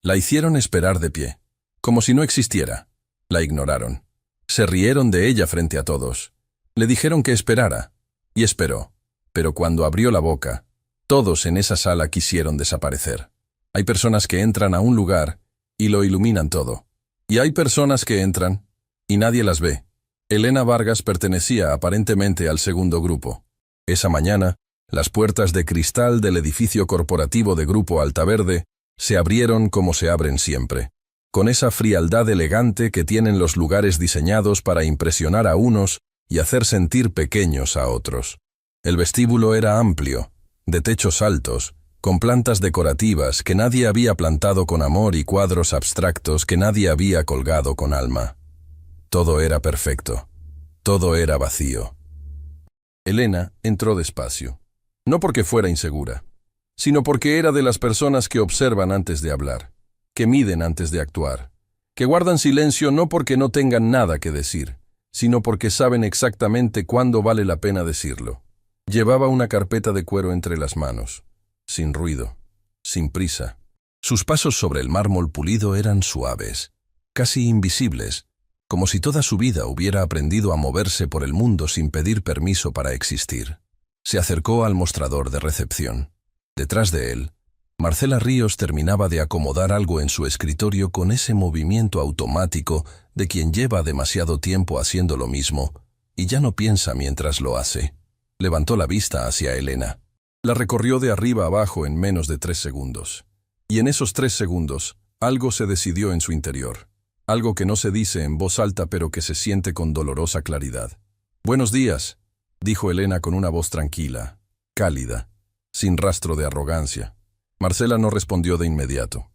La hicieron esperar de pie, como si no existiera. La ignoraron. Se rieron de ella frente a todos. Le dijeron que esperara, y esperó. Pero cuando abrió la boca, todos en esa sala quisieron desaparecer. Hay personas que entran a un lugar y lo iluminan todo. Y hay personas que entran y nadie las ve. Elena Vargas pertenecía aparentemente al segundo grupo. Esa mañana, las puertas de cristal del edificio corporativo de Grupo Altaverde se abrieron como se abren siempre, con esa frialdad elegante que tienen los lugares diseñados para impresionar a unos y hacer sentir pequeños a otros. El vestíbulo era amplio, de techos altos, con plantas decorativas que nadie había plantado con amor y cuadros abstractos que nadie había colgado con alma. Todo era perfecto. Todo era vacío. Elena entró despacio, no porque fuera insegura, sino porque era de las personas que observan antes de hablar, que miden antes de actuar, que guardan silencio no porque no tengan nada que decir, sino porque saben exactamente cuándo vale la pena decirlo. Llevaba una carpeta de cuero entre las manos, sin ruido, sin prisa. Sus pasos sobre el mármol pulido eran suaves, casi invisibles, como si toda su vida hubiera aprendido a moverse por el mundo sin pedir permiso para existir. Se acercó al mostrador de recepción. Detrás de él, Marcela Ríos terminaba de acomodar algo en su escritorio con ese movimiento automático de quien lleva demasiado tiempo haciendo lo mismo y ya no piensa mientras lo hace. Levantó la vista hacia Elena. La recorrió de arriba abajo en menos de 3 segundos. Y en esos 3 segundos, algo se decidió en su interior. Algo que no se dice en voz alta pero que se siente con dolorosa claridad. «Buenos días», dijo Elena con una voz tranquila, cálida, sin rastro de arrogancia. Marcela no respondió de inmediato.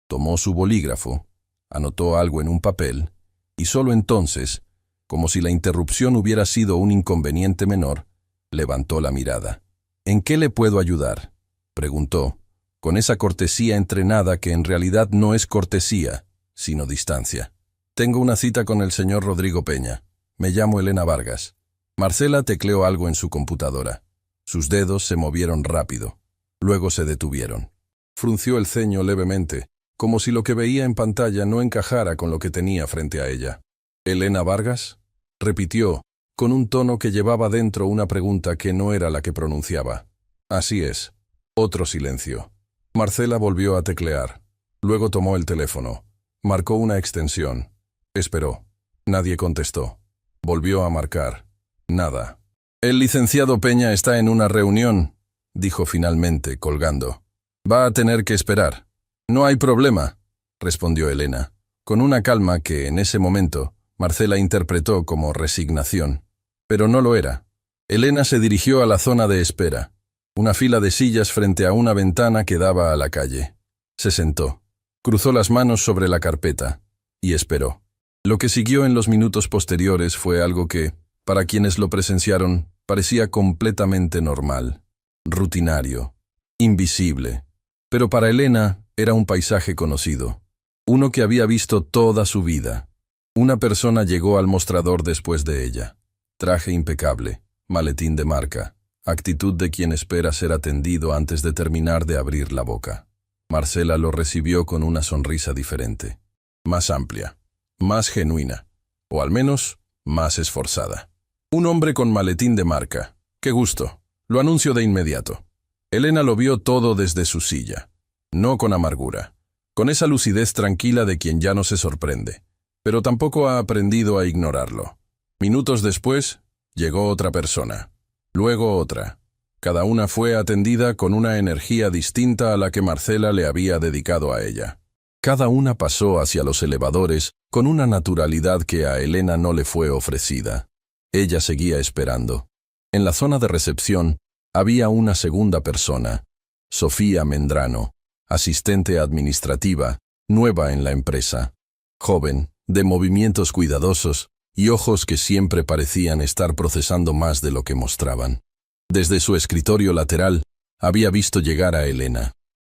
Tomó su bolígrafo, anotó algo en un papel, y solo entonces, como si la interrupción hubiera sido un inconveniente menor, levantó la mirada. «¿En qué le puedo ayudar?», preguntó, con esa cortesía entrenada que en realidad no es cortesía, sino distancia. «Tengo una cita con el señor Rodrigo Peña. Me llamo Elena Vargas». Marcela tecleó algo en su computadora. Sus dedos se movieron rápido. Luego se detuvieron. Frunció el ceño levemente, como si lo que veía en pantalla no encajara con lo que tenía frente a ella. «¿Elena Vargas?», repitió, con un tono que llevaba dentro una pregunta que no era la que pronunciaba. «Así es». Otro silencio. Marcela volvió a teclear. Luego tomó el teléfono. Marcó una extensión. Esperó. Nadie contestó. Volvió a marcar. Nada. «El licenciado Peña está en una reunión», dijo finalmente, colgando. «Va a tener que esperar». «No hay problema», respondió Elena, con una calma que, en ese momento, Marcela interpretó como resignación. Pero no lo era. Elena se dirigió a la zona de espera, una fila de sillas frente a una ventana que daba a la calle. Se sentó, cruzó las manos sobre la carpeta y esperó. Lo que siguió en los minutos posteriores fue algo que, para quienes lo presenciaron, parecía completamente normal, rutinario, invisible. Pero para Elena era un paisaje conocido, uno que había visto toda su vida. Una persona llegó al mostrador después de ella. Traje impecable, maletín de marca, actitud de quien espera ser atendido antes de terminar de abrir la boca. Marcela lo recibió con una sonrisa diferente, más amplia, más genuina, o al menos más esforzada. «Un hombre con maletín de marca. ¡Qué gusto! Lo anuncio de inmediato». Elena lo vio todo desde su silla, no con amargura, con esa lucidez tranquila de quien ya no se sorprende, pero tampoco ha aprendido a ignorarlo. Minutos después, llegó otra persona, luego otra. Cada una fue atendida con una energía distinta a la que Marcela le había dedicado a ella. Cada una pasó hacia los elevadores con una naturalidad que a Elena no le fue ofrecida. Ella seguía esperando. En la zona de recepción había una segunda persona, Sofía Mendrano, asistente administrativa, nueva en la empresa. Joven, de movimientos cuidadosos y ojos que siempre parecían estar procesando más de lo que mostraban. Desde su escritorio lateral, había visto llegar a Elena.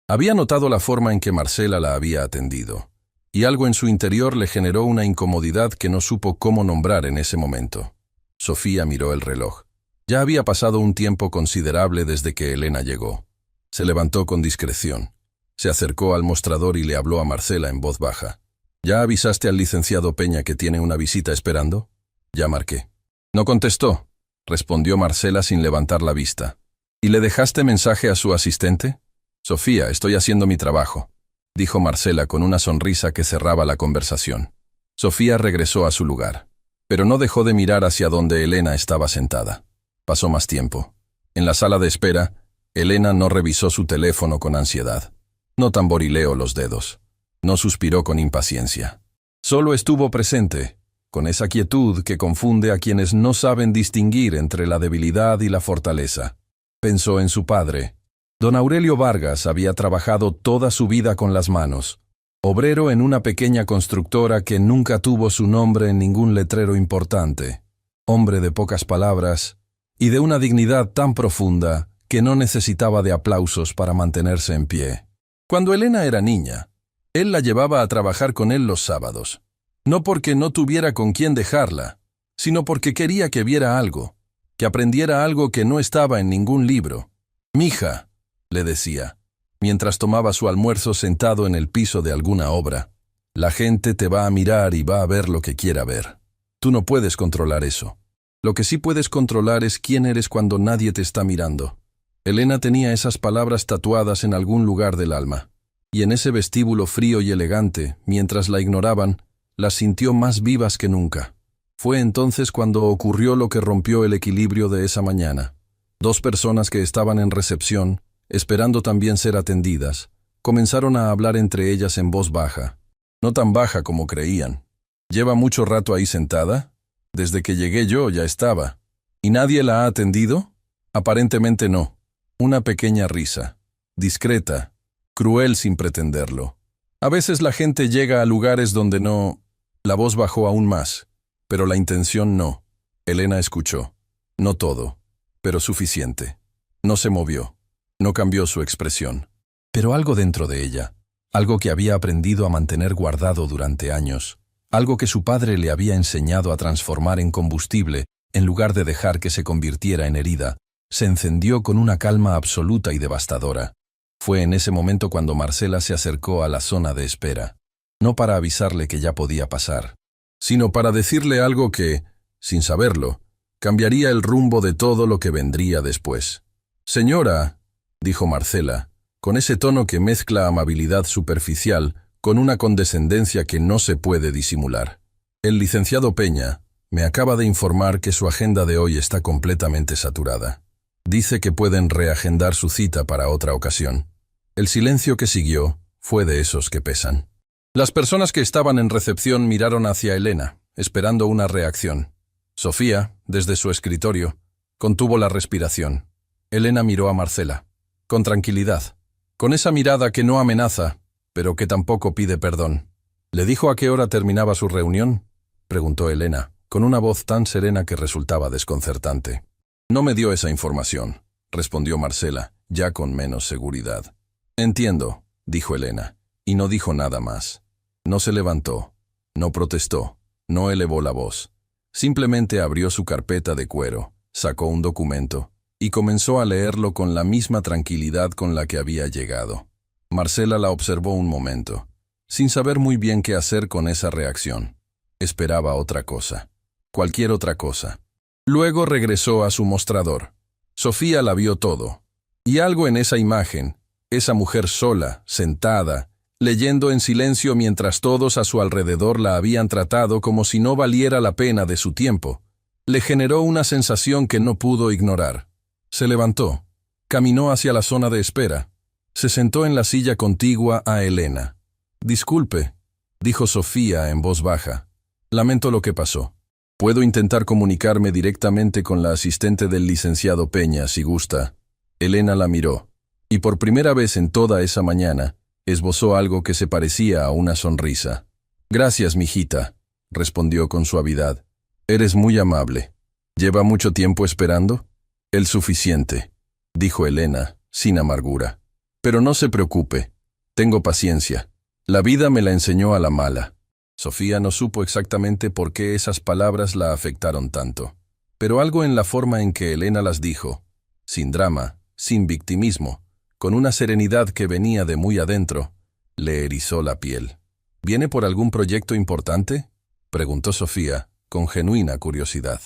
Había notado la forma en que Marcela la había atendido, y algo en su interior le generó una incomodidad que no supo cómo nombrar en ese momento. Sofía miró el reloj. Ya había pasado un tiempo considerable desde que Elena llegó. Se levantó con discreción. Se acercó al mostrador y le habló a Marcela en voz baja. ¿Ya avisaste al licenciado Peña que tiene una visita esperando? Ya marqué. No contestó, respondió Marcela sin levantar la vista. ¿Y le dejaste mensaje a su asistente? Sofía, estoy haciendo mi trabajo, dijo Marcela con una sonrisa que cerraba la conversación. Sofía regresó a su lugar, pero no dejó de mirar hacia donde Elena estaba sentada. Pasó más tiempo. En la sala de espera, Elena no revisó su teléfono con ansiedad. No tamborileó los dedos. No suspiró con impaciencia. Solo estuvo presente, con esa quietud que confunde a quienes no saben distinguir entre la debilidad y la fortaleza. Pensó en su padre. Don Aurelio Vargas había trabajado toda su vida con las manos, obrero en una pequeña constructora que nunca tuvo su nombre en ningún letrero importante, hombre de pocas palabras y de una dignidad tan profunda que no necesitaba de aplausos para mantenerse en pie. Cuando Elena era niña, él la llevaba a trabajar con él los sábados, no porque no tuviera con quién dejarla, sino porque quería que viera algo, que aprendiera algo que no estaba en ningún libro. «Mija», le decía, mientras tomaba su almuerzo sentado en el piso de alguna obra, «la gente te va a mirar y va a ver lo que quiera ver. Tú no puedes controlar eso. Lo que sí puedes controlar es quién eres cuando nadie te está mirando». Elena tenía esas palabras tatuadas en algún lugar del alma, y en ese vestíbulo frío y elegante, mientras la ignoraban, las sintió más vivas que nunca. Fue entonces cuando ocurrió lo que rompió el equilibrio de esa mañana. Dos personas que estaban en recepción, esperando también ser atendidas, comenzaron a hablar entre ellas en voz baja. No tan baja como creían. «¿Lleva mucho rato ahí sentada? Desde que llegué yo ya estaba. ¿Y nadie la ha atendido?» «Aparentemente no». Una pequeña risa, discreta, cruel sin pretenderlo. «A veces la gente llega a lugares donde no...». La voz bajó aún más, pero la intención no. Elena escuchó. No todo, pero suficiente. No se movió. No cambió su expresión. Pero algo dentro de ella, algo que había aprendido a mantener guardado durante años, algo que su padre le había enseñado a transformar en combustible en lugar de dejar que se convirtiera en herida, se encendió con una calma absoluta y devastadora. Fue en ese momento cuando Marcela se acercó a la zona de espera, no para avisarle que ya podía pasar, sino para decirle algo que, sin saberlo, cambiaría el rumbo de todo lo que vendría después. «Señora», dijo Marcela, con ese tono que mezcla amabilidad superficial con una condescendencia que no se puede disimular. «El licenciado Peña me acaba de informar que su agenda de hoy está completamente saturada. Dice que pueden reagendar su cita para otra ocasión». El silencio que siguió fue de esos que pesan. Las personas que estaban en recepción miraron hacia Elena, esperando una reacción. Sofía, desde su escritorio, contuvo la respiración. Elena miró a Marcela, con tranquilidad, con esa mirada que no amenaza, pero que tampoco pide perdón. «¿Le dijo a qué hora terminaba su reunión?», preguntó Elena, con una voz tan serena que resultaba desconcertante. «No me dio esa información», respondió Marcela, ya con menos seguridad. «Entiendo», dijo Elena, y no dijo nada más. No se levantó, no protestó, no elevó la voz. Simplemente abrió su carpeta de cuero, sacó un documento y comenzó a leerlo con la misma tranquilidad con la que había llegado. Marcela la observó un momento, sin saber muy bien qué hacer con esa reacción. Esperaba otra cosa, cualquier otra cosa. Luego regresó a su mostrador. Sofía la vio todo. Y algo en esa imagen, esa mujer sola, sentada, leyendo en silencio mientras todos a su alrededor la habían tratado como si no valiera la pena de su tiempo, le generó una sensación que no pudo ignorar. Se levantó, caminó hacia la zona de espera, se sentó en la silla contigua a Elena. «Disculpe», dijo Sofía en voz baja. «Lamento lo que pasó. Puedo intentar comunicarme directamente con la asistente del licenciado Peña, si gusta». Elena la miró, y por primera vez en toda esa mañana, esbozó algo que se parecía a una sonrisa. «Gracias, mijita», respondió con suavidad. «Eres muy amable. ¿Lleva mucho tiempo esperando?» «El suficiente», dijo Elena, sin amargura. «Pero no se preocupe. Tengo paciencia. La vida me la enseñó a la mala». Sofía no supo exactamente por qué esas palabras la afectaron tanto, pero algo en la forma en que Elena las dijo, sin drama, sin victimismo, con una serenidad que venía de muy adentro, le erizó la piel. ¿Viene por algún proyecto importante?, preguntó Sofía, con genuina curiosidad.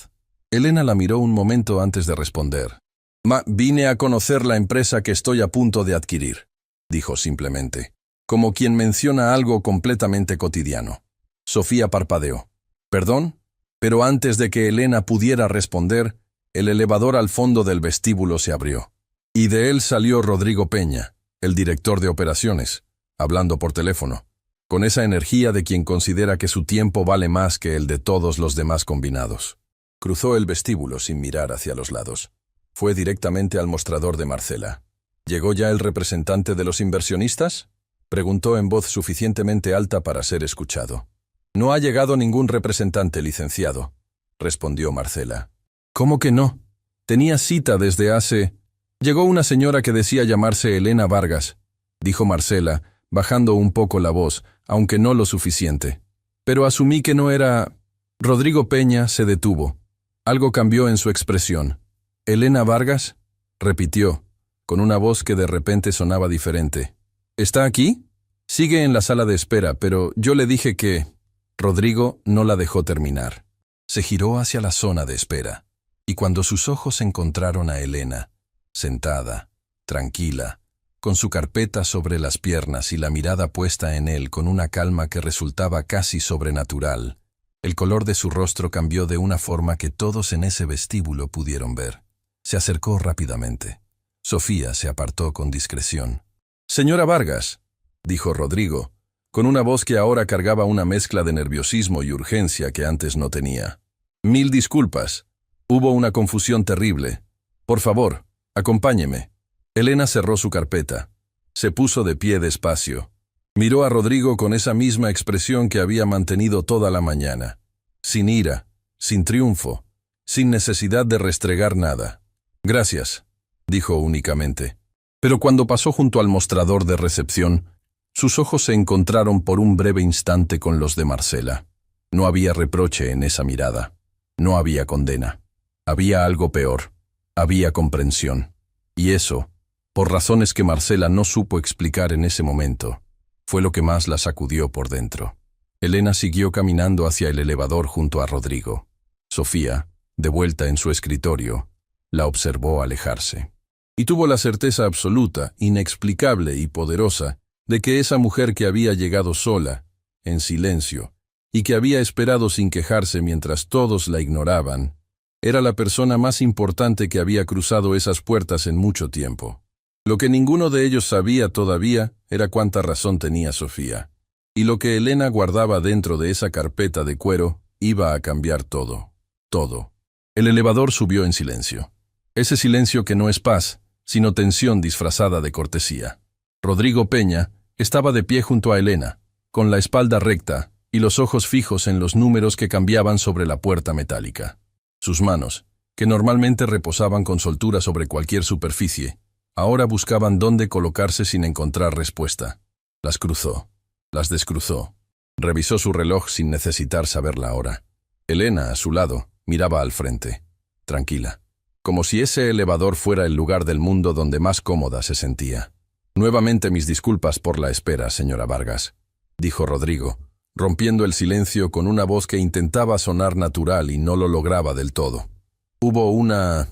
Elena la miró un momento antes de responder. Vine a conocer la empresa que estoy a punto de adquirir, dijo simplemente, como quien menciona algo completamente cotidiano. Sofía parpadeó. ¿Perdón? Pero antes de que Elena pudiera responder, el elevador al fondo del vestíbulo se abrió. Y de él salió Rodrigo Peña, el director de operaciones, hablando por teléfono, con esa energía de quien considera que su tiempo vale más que el de todos los demás combinados. Cruzó el vestíbulo sin mirar hacia los lados. Fue directamente al mostrador de Marcela. ¿Llegó ya el representante de los inversionistas?, preguntó en voz suficientemente alta para ser escuchado. No ha llegado ningún representante, licenciado, respondió Marcela. ¿Cómo que no? Tenía cita desde hace... Llegó una señora que decía llamarse Elena Vargas, dijo Marcela, bajando un poco la voz, aunque no lo suficiente. Pero asumí que no era... Rodrigo Peña se detuvo. Algo cambió en su expresión. ¿Elena Vargas?, repitió, con una voz que de repente sonaba diferente. ¿Está aquí? Sigue en la sala de espera, pero yo le dije que... Rodrigo no la dejó terminar. Se giró hacia la zona de espera, y cuando sus ojos encontraron a Elena, sentada, tranquila, con su carpeta sobre las piernas y la mirada puesta en él con una calma que resultaba casi sobrenatural, el color de su rostro cambió de una forma que todos en ese vestíbulo pudieron ver. Se acercó rápidamente. Sofía se apartó con discreción. «Señora Vargas», dijo Rodrigo, con una voz que ahora cargaba una mezcla de nerviosismo y urgencia que antes no tenía. «Mil disculpas. Hubo una confusión terrible. Por favor, acompáñeme». Elena cerró su carpeta. Se puso de pie despacio. Miró a Rodrigo con esa misma expresión que había mantenido toda la mañana. Sin ira, sin triunfo, sin necesidad de restregar nada. «Gracias», dijo únicamente. Pero cuando pasó junto al mostrador de recepción, sus ojos se encontraron por un breve instante con los de Marcela. No había reproche en esa mirada. No había condena. Había algo peor. Había comprensión. Y eso, por razones que Marcela no supo explicar en ese momento, fue lo que más la sacudió por dentro. Elena siguió caminando hacia el elevador junto a Rodrigo. Sofía, de vuelta en su escritorio, la observó alejarse. Y tuvo la certeza absoluta, inexplicable y poderosa de que esa mujer que había llegado sola, en silencio, y que había esperado sin quejarse mientras todos la ignoraban, era la persona más importante que había cruzado esas puertas en mucho tiempo. Lo que ninguno de ellos sabía todavía era cuánta razón tenía Sofía. Y lo que Elena guardaba dentro de esa carpeta de cuero iba a cambiar todo. Todo. El elevador subió en silencio. Ese silencio que no es paz, sino tensión disfrazada de cortesía. Rodrigo Peña estaba de pie junto a Elena, con la espalda recta y los ojos fijos en los números que cambiaban sobre la puerta metálica. Sus manos, que normalmente reposaban con soltura sobre cualquier superficie, ahora buscaban dónde colocarse sin encontrar respuesta. Las cruzó, las descruzó, revisó su reloj sin necesitar saber la hora. Elena, a su lado, miraba al frente, tranquila, como si ese elevador fuera el lugar del mundo donde más cómoda se sentía. «Nuevamente mis disculpas por la espera, señora Vargas», dijo Rodrigo, rompiendo el silencio con una voz que intentaba sonar natural y no lo lograba del todo. Hubo una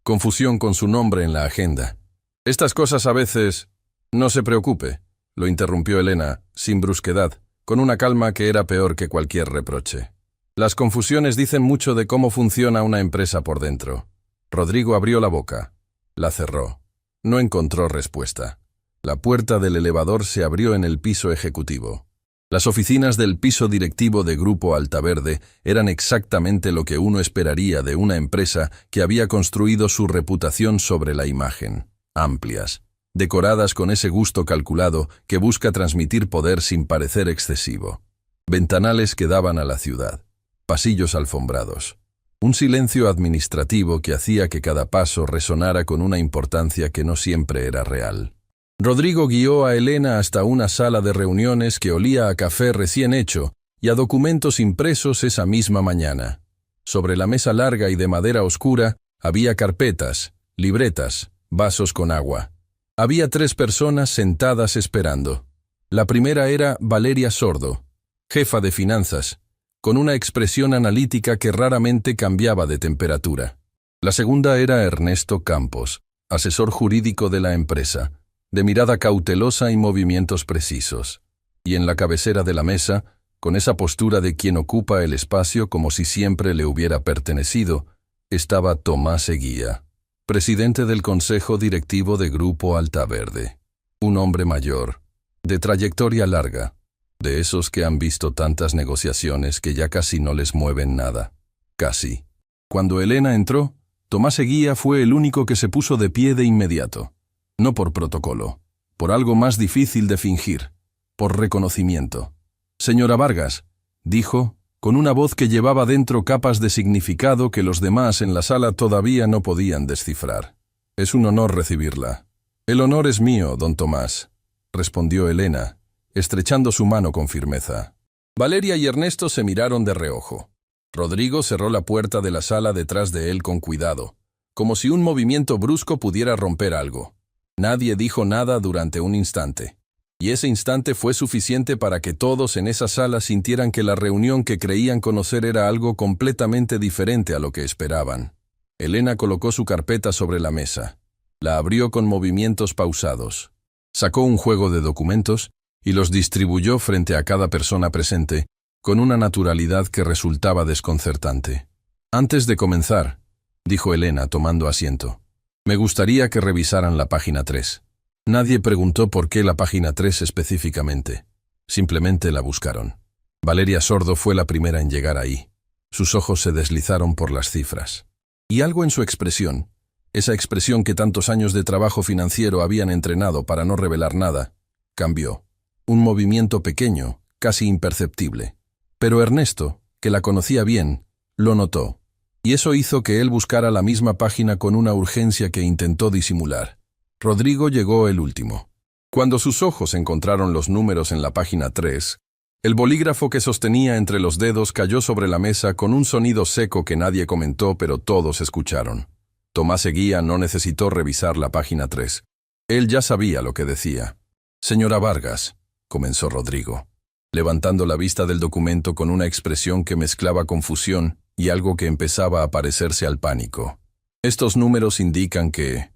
confusión con su nombre en la agenda. «Estas cosas a veces...» «No se preocupe», lo interrumpió Elena, sin brusquedad, con una calma que era peor que cualquier reproche. «Las confusiones dicen mucho de cómo funciona una empresa por dentro». Rodrigo abrió la boca. La cerró. No encontró respuesta. La puerta del elevador se abrió en el piso ejecutivo. Las oficinas del piso directivo de Grupo Altaverde eran exactamente lo que uno esperaría de una empresa que había construido su reputación sobre la imagen. Amplias, decoradas con ese gusto calculado que busca transmitir poder sin parecer excesivo. Ventanales que daban a la ciudad. Pasillos alfombrados. Un silencio administrativo que hacía que cada paso resonara con una importancia que no siempre era real. Rodrigo guió a Elena hasta una sala de reuniones que olía a café recién hecho y a documentos impresos esa misma mañana. Sobre la mesa larga y de madera oscura había carpetas, libretas, vasos con agua. Había 3 personas sentadas esperando. La primera era Valeria Sordo, jefa de finanzas, con una expresión analítica que raramente cambiaba de temperatura. La segunda era Ernesto Campos, asesor jurídico de la empresa, de mirada cautelosa y movimientos precisos. Y en la cabecera de la mesa, con esa postura de quien ocupa el espacio como si siempre le hubiera pertenecido, estaba Tomás Eguía, presidente del Consejo Directivo de Grupo Altaverde. Un hombre mayor, de trayectoria larga, de esos que han visto tantas negociaciones que ya casi no les mueven nada. Casi. Cuando Elena entró, Tomás Eguía fue el único que se puso de pie de inmediato. No por protocolo, por algo más difícil de fingir, por reconocimiento. «Señora Vargas», dijo, con una voz que llevaba dentro capas de significado que los demás en la sala todavía no podían descifrar. «Es un honor recibirla». «El honor es mío, don Tomás», respondió Elena, estrechando su mano con firmeza. Valeria y Ernesto se miraron de reojo. Rodrigo cerró la puerta de la sala detrás de él con cuidado, como si un movimiento brusco pudiera romper algo. Nadie dijo nada durante un instante. Y ese instante fue suficiente para que todos en esa sala sintieran que la reunión que creían conocer era algo completamente diferente a lo que esperaban. Elena colocó su carpeta sobre la mesa. La abrió con movimientos pausados. Sacó un juego de documentos y los distribuyó frente a cada persona presente, con una naturalidad que resultaba desconcertante. «Antes de comenzar», dijo Elena tomando asiento, «me gustaría que revisaran la página 3. Nadie preguntó por qué la página 3 específicamente. Simplemente la buscaron. Valeria Sordo fue la primera en llegar ahí. Sus ojos se deslizaron por las cifras. Y algo en su expresión, esa expresión que tantos años de trabajo financiero habían entrenado para no revelar nada, cambió. Un movimiento pequeño, casi imperceptible. Pero Ernesto, que la conocía bien, lo notó. Y eso hizo que él buscara la misma página con una urgencia que intentó disimular. Rodrigo llegó el último. Cuando sus ojos encontraron los números en la página 3, el bolígrafo que sostenía entre los dedos cayó sobre la mesa con un sonido seco que nadie comentó, pero todos escucharon. Tomás Eguía no necesitó revisar la página 3. Él ya sabía lo que decía. «Señora Vargas», comenzó Rodrigo, levantando la vista del documento con una expresión que mezclaba confusión y algo que empezaba a parecerse al pánico. «Estos números indican que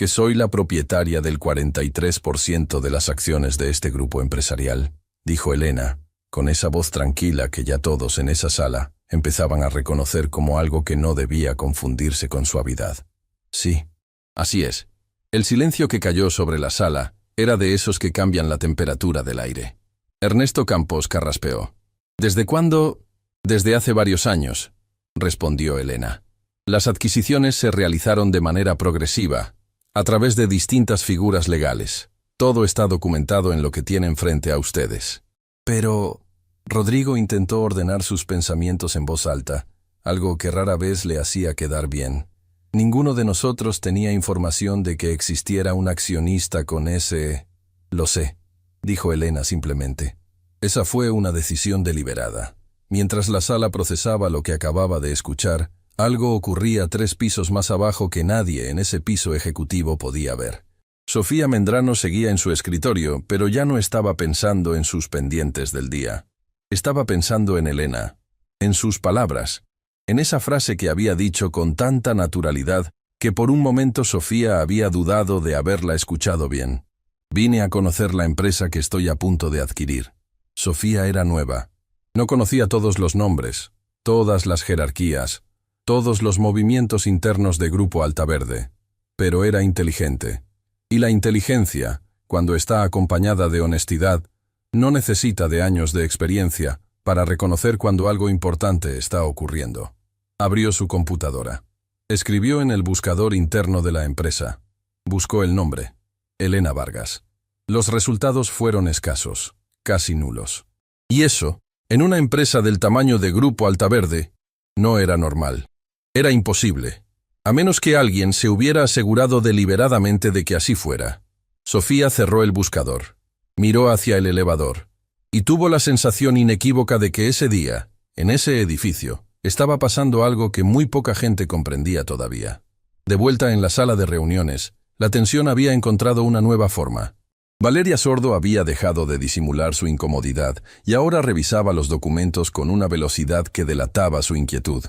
soy la propietaria del 43% de las acciones de este grupo empresarial», dijo Elena, con esa voz tranquila que ya todos en esa sala empezaban a reconocer como algo que no debía confundirse con suavidad. «Sí, así es». El silencio que cayó sobre la sala era de esos que cambian la temperatura del aire. Ernesto Campos carraspeó. «¿Desde cuándo?» «Desde hace varios años», respondió Elena. «Las adquisiciones se realizaron de manera progresiva, a través de distintas figuras legales. Todo está documentado en lo que tienen frente a ustedes». «Pero...» Rodrigo intentó ordenar sus pensamientos en voz alta, algo que rara vez le hacía quedar bien. «Ninguno de nosotros tenía información de que existiera un accionista con ese...». «Lo sé», dijo Elena simplemente. Esa fue una decisión deliberada. Mientras la sala procesaba lo que acababa de escuchar, algo ocurría 3 pisos más abajo que nadie en ese piso ejecutivo podía ver. Sofía Mendrano seguía en su escritorio, pero ya no estaba pensando en sus pendientes del día. Estaba pensando en Elena, en sus palabras, en esa frase que había dicho con tanta naturalidad que por un momento Sofía había dudado de haberla escuchado bien. «Vine a conocer la empresa que estoy a punto de adquirir». Sofía era nueva. No conocía todos los nombres, todas las jerarquías, todos los movimientos internos de Grupo Altaverde, pero era inteligente. Y la inteligencia, cuando está acompañada de honestidad, no necesita de años de experiencia para reconocer cuando algo importante está ocurriendo. Abrió su computadora. Escribió en el buscador interno de la empresa. Buscó el nombre: Elena Vargas. Los resultados fueron escasos, casi nulos. Y eso, en una empresa del tamaño de Grupo Altaverde, no era normal. Era imposible, a menos que alguien se hubiera asegurado deliberadamente de que así fuera. Sofía cerró el buscador, miró hacia el elevador, y tuvo la sensación inequívoca de que ese día, en ese edificio, estaba pasando algo que muy poca gente comprendía todavía. De vuelta en la sala de reuniones, La tensión había encontrado una nueva forma. Valeria Sordo había dejado de disimular su incomodidad y ahora revisaba los documentos con una velocidad que delataba su inquietud.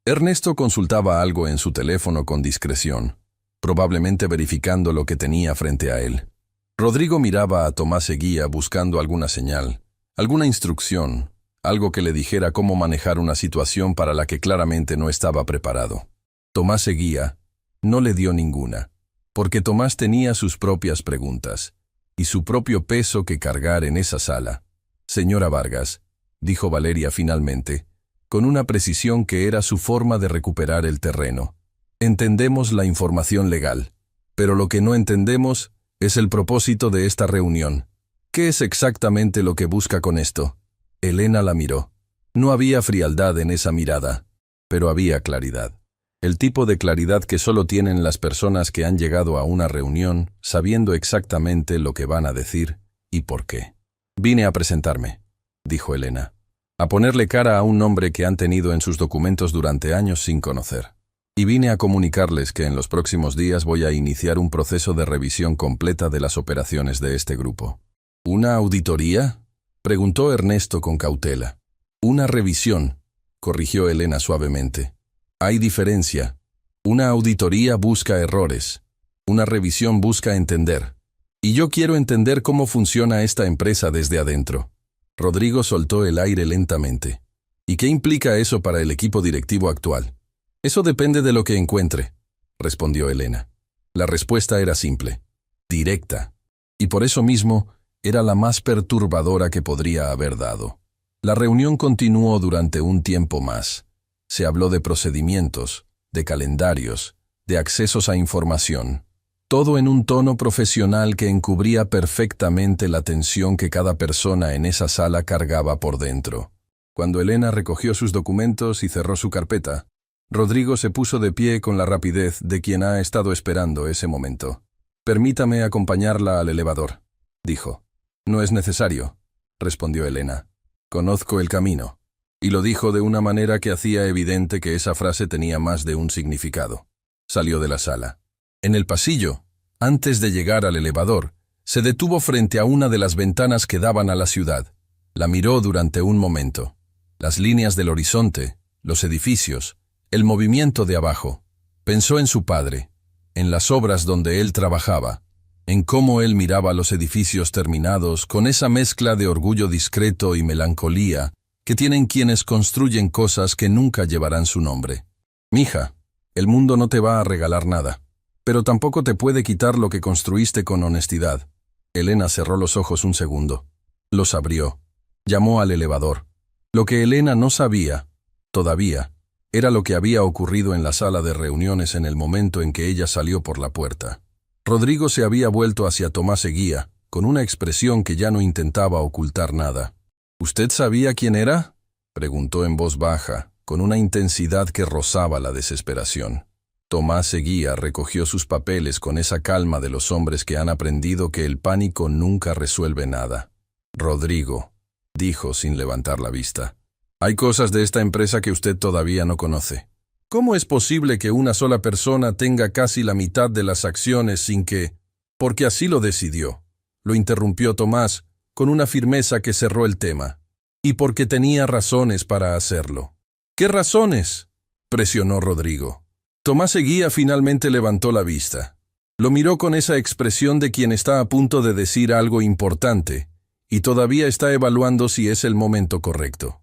Ernesto consultaba algo en su teléfono con discreción, probablemente verificando lo que tenía frente a él. Rodrigo miraba a Tomás Eguía buscando alguna señal, alguna instrucción, algo que le dijera cómo manejar una situación para la que claramente no estaba preparado. Tomás Eguía no le dio ninguna, porque Tomás tenía sus propias preguntas y su propio peso que cargar en esa sala. «Señora Vargas», dijo Valeria finalmente, con una precisión que era su forma de recuperar el terreno. «Entendemos la información legal, pero lo que no entendemos es el propósito de esta reunión. ¿Qué es exactamente lo que busca con esto?» Elena la miró. No había frialdad en esa mirada, pero había claridad. El tipo de claridad que solo tienen las personas que han llegado a una reunión sabiendo exactamente lo que van a decir y por qué. «Vine a presentarme», dijo Elena, «a ponerle cara a un nombre que han tenido en sus documentos durante años sin conocer. Y vine a comunicarles que en los próximos días voy a iniciar un proceso de revisión completa de las operaciones de este grupo». «¿Una auditoría?», preguntó Ernesto con cautela. «Una revisión», corrigió Elena suavemente. «Hay diferencia. Una auditoría busca errores. Una revisión busca entender. Y yo quiero entender cómo funciona esta empresa desde adentro». Rodrigo soltó el aire lentamente. «¿Y qué implica eso para el equipo directivo actual?». «Eso depende de lo que encuentre», respondió Elena. La respuesta era simple, directa, y por eso mismo era la más perturbadora que podría haber dado. La reunión continuó durante un tiempo más. Se habló de procedimientos, de calendarios, de accesos a información. Todo en un tono profesional que encubría perfectamente la tensión que cada persona en esa sala cargaba por dentro. Cuando Elena recogió sus documentos y cerró su carpeta, Rodrigo se puso de pie con la rapidez de quien ha estado esperando ese momento. «Permítame acompañarla al elevador», dijo. «No es necesario», respondió Elena. «Conozco el camino». Y lo dijo de una manera que hacía evidente que esa frase tenía más de un significado. Salió de la sala. En el pasillo, antes de llegar al elevador, se detuvo frente a una de las ventanas que daban a la ciudad. La miró durante un momento. Las líneas del horizonte, los edificios, el movimiento de abajo. Pensó en su padre, en las obras donde él trabajaba, en cómo él miraba los edificios terminados con esa mezcla de orgullo discreto y melancolía que tienen quienes construyen cosas que nunca llevarán su nombre. «Mija, el mundo no te va a regalar nada, pero tampoco te puede quitar lo que construiste con honestidad». Elena cerró los ojos un segundo. Los abrió. Llamó al elevador. Lo que Elena no sabía, todavía, era lo que había ocurrido en la sala de reuniones en el momento en que ella salió por la puerta. Rodrigo se había vuelto hacia Tomás Eguía, con una expresión que ya no intentaba ocultar nada. «¿Usted sabía quién era?», preguntó en voz baja, con una intensidad que rozaba la desesperación. Tomás Eguía recogió sus papeles con esa calma de los hombres que han aprendido que el pánico nunca resuelve nada. «Rodrigo», dijo sin levantar la vista, «hay cosas de esta empresa que usted todavía no conoce. ¿Cómo es posible que una sola persona tenga casi la mitad de las acciones sin que...?» «Porque así lo decidió», lo interrumpió Tomás, con una firmeza que cerró el tema. «Y porque tenía razones para hacerlo». «¿Qué razones?», presionó Rodrigo. Tomás Eguía finalmente levantó la vista. Lo miró con esa expresión de quien está a punto de decir algo importante, y todavía está evaluando si es el momento correcto.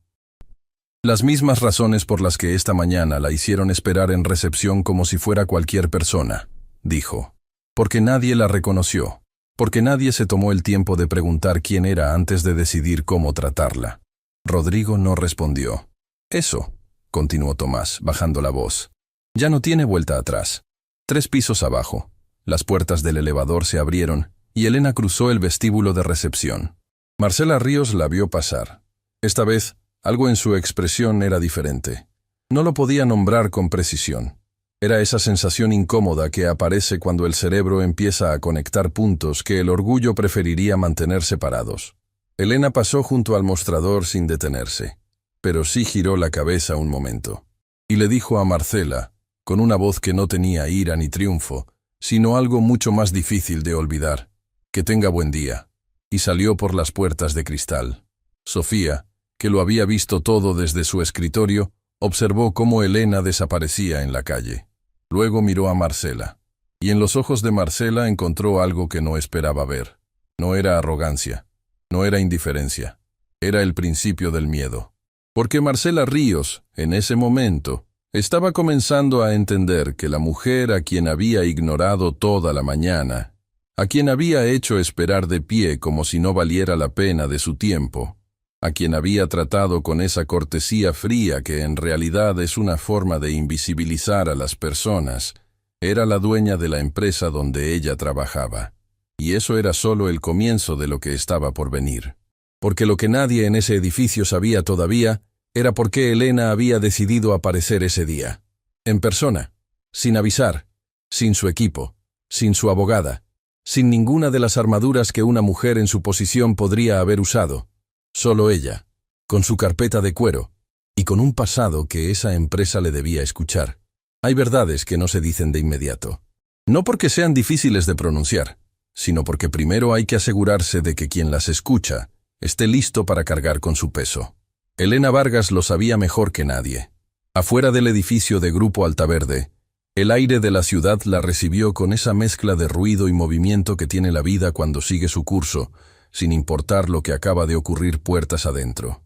«Las mismas razones por las que esta mañana la hicieron esperar en recepción como si fuera cualquier persona», dijo. «Porque nadie la reconoció. Porque nadie se tomó el tiempo de preguntar quién era antes de decidir cómo tratarla». Rodrigo no respondió. «Eso», continuó Tomás, bajando la voz, «ya no tiene vuelta atrás». 3 pisos abajo, las puertas del elevador se abrieron y Elena cruzó el vestíbulo de recepción. Marcela Ríos la vio pasar. Esta vez, algo en su expresión era diferente. No lo podía nombrar con precisión. Era esa sensación incómoda que aparece cuando el cerebro empieza a conectar puntos que el orgullo preferiría mantener separados. Elena pasó junto al mostrador sin detenerse, pero sí giró la cabeza un momento. Y le dijo a Marcela, con una voz que no tenía ira ni triunfo, sino algo mucho más difícil de olvidar. Que tenga buen día. Y salió por las puertas de cristal. Sofía, que lo había visto todo desde su escritorio, observó cómo Elena desaparecía en la calle. Luego miró a Marcela. Y en los ojos de Marcela encontró algo que no esperaba ver. No era arrogancia. No era indiferencia. Era el principio del miedo. Porque Marcela Ríos, en ese momento, estaba comenzando a entender que la mujer a quien había ignorado toda la mañana, a quien había hecho esperar de pie como si no valiera la pena de su tiempo, a quien había tratado con esa cortesía fría que en realidad es una forma de invisibilizar a las personas, era la dueña de la empresa donde ella trabajaba. Y eso era solo el comienzo de lo que estaba por venir. Porque lo que nadie en ese edificio sabía todavía era por qué Elena había decidido aparecer ese día. En persona, sin avisar, sin su equipo, sin su abogada, sin ninguna de las armaduras que una mujer en su posición podría haber usado. Solo ella, con su carpeta de cuero, y con un pasado que esa empresa le debía escuchar. Hay verdades que no se dicen de inmediato. No porque sean difíciles de pronunciar, sino porque primero hay que asegurarse de que quien las escucha esté listo para cargar con su peso. Elena Vargas lo sabía mejor que nadie. Afuera del edificio de Grupo Altaverde, el aire de la ciudad la recibió con esa mezcla de ruido y movimiento que tiene la vida cuando sigue su curso, sin importar lo que acaba de ocurrir puertas adentro.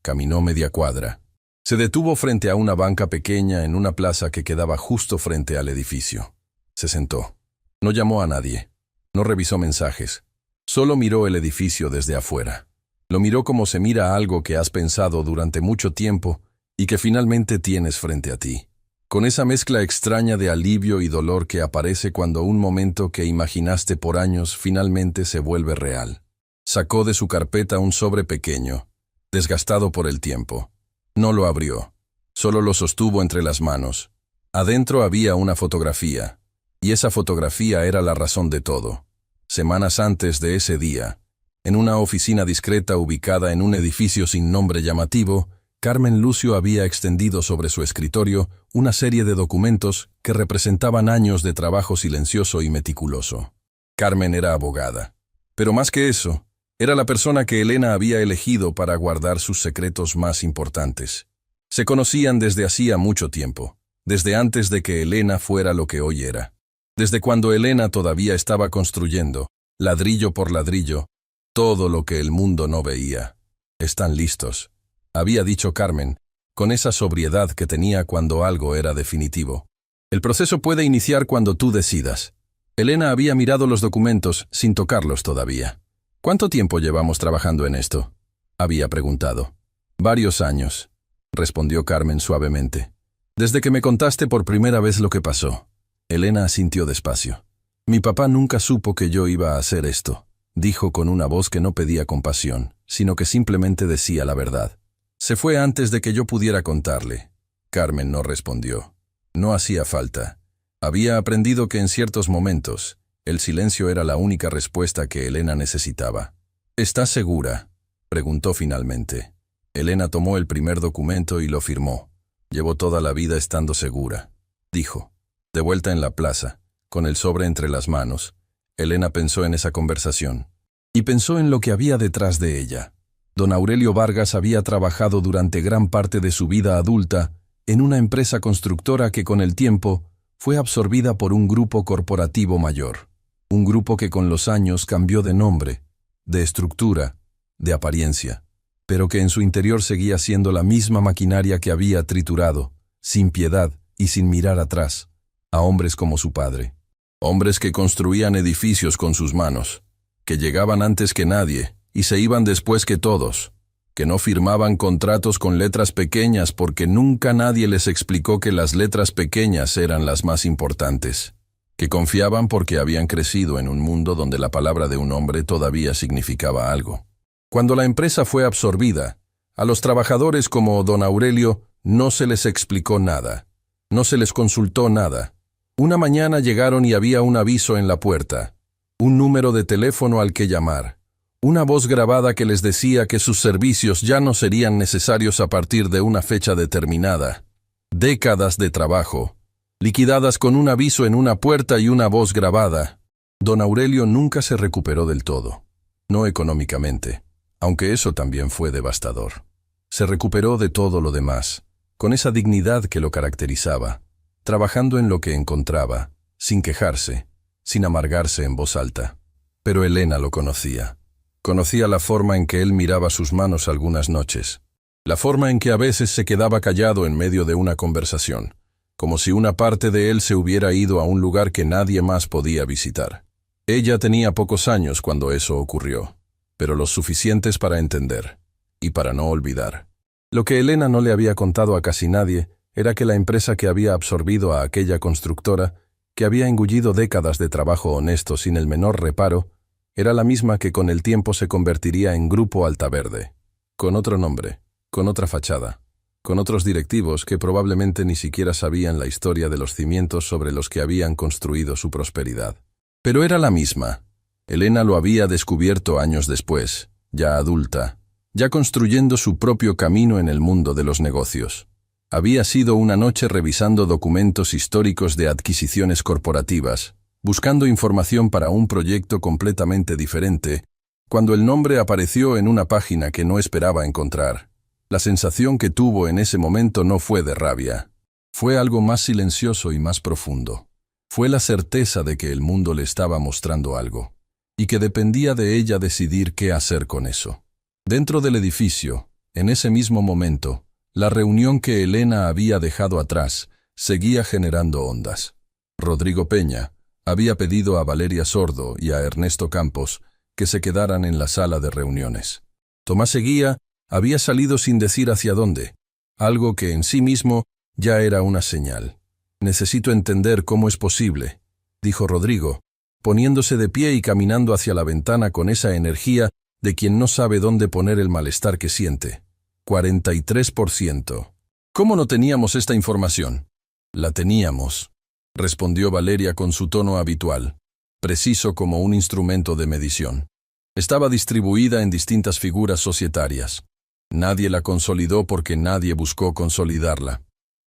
Caminó media cuadra. Se detuvo frente a una banca pequeña en una plaza que quedaba justo frente al edificio. Se sentó. No llamó a nadie. No revisó mensajes. Solo miró el edificio desde afuera. Lo miró como se mira algo que has pensado durante mucho tiempo y que finalmente tienes frente a ti. Con esa mezcla extraña de alivio y dolor que aparece cuando un momento que imaginaste por años finalmente se vuelve real. Sacó de su carpeta un sobre pequeño, desgastado por el tiempo. No lo abrió. Solo lo sostuvo entre las manos. Adentro había una fotografía, y esa fotografía era la razón de todo. Semanas antes de ese día, en una oficina discreta ubicada en un edificio sin nombre llamativo, Carmen Lucio había extendido sobre su escritorio una serie de documentos que representaban años de trabajo silencioso y meticuloso. Carmen era abogada. Pero más que eso, era la persona que Elena había elegido para guardar sus secretos más importantes. Se conocían desde hacía mucho tiempo, desde antes de que Elena fuera lo que hoy era. Desde cuando Elena todavía estaba construyendo, ladrillo por ladrillo, todo lo que el mundo no veía. «Están listos», había dicho Carmen, con esa sobriedad que tenía cuando algo era definitivo. «El proceso puede iniciar cuando tú decidas». Elena había mirado los documentos sin tocarlos todavía. «¿Cuánto tiempo llevamos trabajando en esto?», había preguntado. «Varios años», respondió Carmen suavemente. «Desde que me contaste por primera vez lo que pasó». Elena asintió despacio. «Mi papá nunca supo que yo iba a hacer esto», dijo con una voz que no pedía compasión, sino que simplemente decía la verdad. «Se fue antes de que yo pudiera contarle». Carmen no respondió. No hacía falta. Había aprendido que en ciertos momentos, el silencio era la única respuesta que Elena necesitaba. «¿Estás segura?», preguntó finalmente. Elena tomó el primer documento y lo firmó. «Llevo toda la vida estando segura», dijo. De vuelta en la plaza, con el sobre entre las manos, Elena pensó en esa conversación. Y pensó en lo que había detrás de ella. Don Aurelio Vargas había trabajado durante gran parte de su vida adulta en una empresa constructora que con el tiempo fue absorbida por un grupo corporativo mayor. Un grupo que con los años cambió de nombre, de estructura, de apariencia, pero que en su interior seguía siendo la misma maquinaria que había triturado, sin piedad y sin mirar atrás, a hombres como su padre. Hombres que construían edificios con sus manos, que llegaban antes que nadie y se iban después que todos, que no firmaban contratos con letras pequeñas porque nunca nadie les explicó que las letras pequeñas eran las más importantes, que confiaban porque habían crecido en un mundo donde la palabra de un hombre todavía significaba algo. Cuando la empresa fue absorbida, a los trabajadores como don Aurelio no se les explicó nada, no se les consultó nada. Una mañana llegaron y había un aviso en la puerta, un número de teléfono al que llamar, una voz grabada que les decía que sus servicios ya no serían necesarios a partir de una fecha determinada. Décadas de trabajo, liquidadas con un aviso en una puerta y una voz grabada. Don Aurelio nunca se recuperó del todo, no económicamente, aunque eso también fue devastador. Se recuperó de todo lo demás, con esa dignidad que lo caracterizaba, trabajando en lo que encontraba, sin quejarse, sin amargarse en voz alta. Pero Elena lo conocía. Conocía la forma en que él miraba sus manos algunas noches, la forma en que a veces se quedaba callado en medio de una conversación, como si una parte de él se hubiera ido a un lugar que nadie más podía visitar. Ella tenía pocos años cuando eso ocurrió, pero los suficientes para entender, y para no olvidar. Lo que Elena no le había contado a casi nadie era que la empresa que había absorbido a aquella constructora, que había engullido décadas de trabajo honesto sin el menor reparo, era la misma que con el tiempo se convertiría en Grupo Altaverde, con otro nombre, con otra fachada, con otros directivos que probablemente ni siquiera sabían la historia de los cimientos sobre los que habían construido su prosperidad. Pero era la misma. Elena lo había descubierto años después, ya adulta, ya construyendo su propio camino en el mundo de los negocios. Había sido una noche revisando documentos históricos de adquisiciones corporativas, buscando información para un proyecto completamente diferente, cuando el nombre apareció en una página que no esperaba encontrar. La sensación que tuvo en ese momento no fue de rabia. Fue algo más silencioso y más profundo. Fue la certeza de que el mundo le estaba mostrando algo, y que dependía de ella decidir qué hacer con eso. Dentro del edificio, en ese mismo momento, la reunión que Elena había dejado atrás seguía generando ondas. Rodrigo Peña había pedido a Valeria Sordo y a Ernesto Campos que se quedaran en la sala de reuniones. Tomás Eguía había salido sin decir hacia dónde, algo que en sí mismo ya era una señal. «Necesito entender cómo es posible», dijo Rodrigo, poniéndose de pie y caminando hacia la ventana con esa energía de quien no sabe dónde poner el malestar que siente. 43%. ¿Cómo no teníamos esta información? La teníamos, respondió Valeria con su tono habitual, preciso como un instrumento de medición. Estaba distribuida en distintas figuras societarias. Nadie la consolidó porque nadie buscó consolidarla.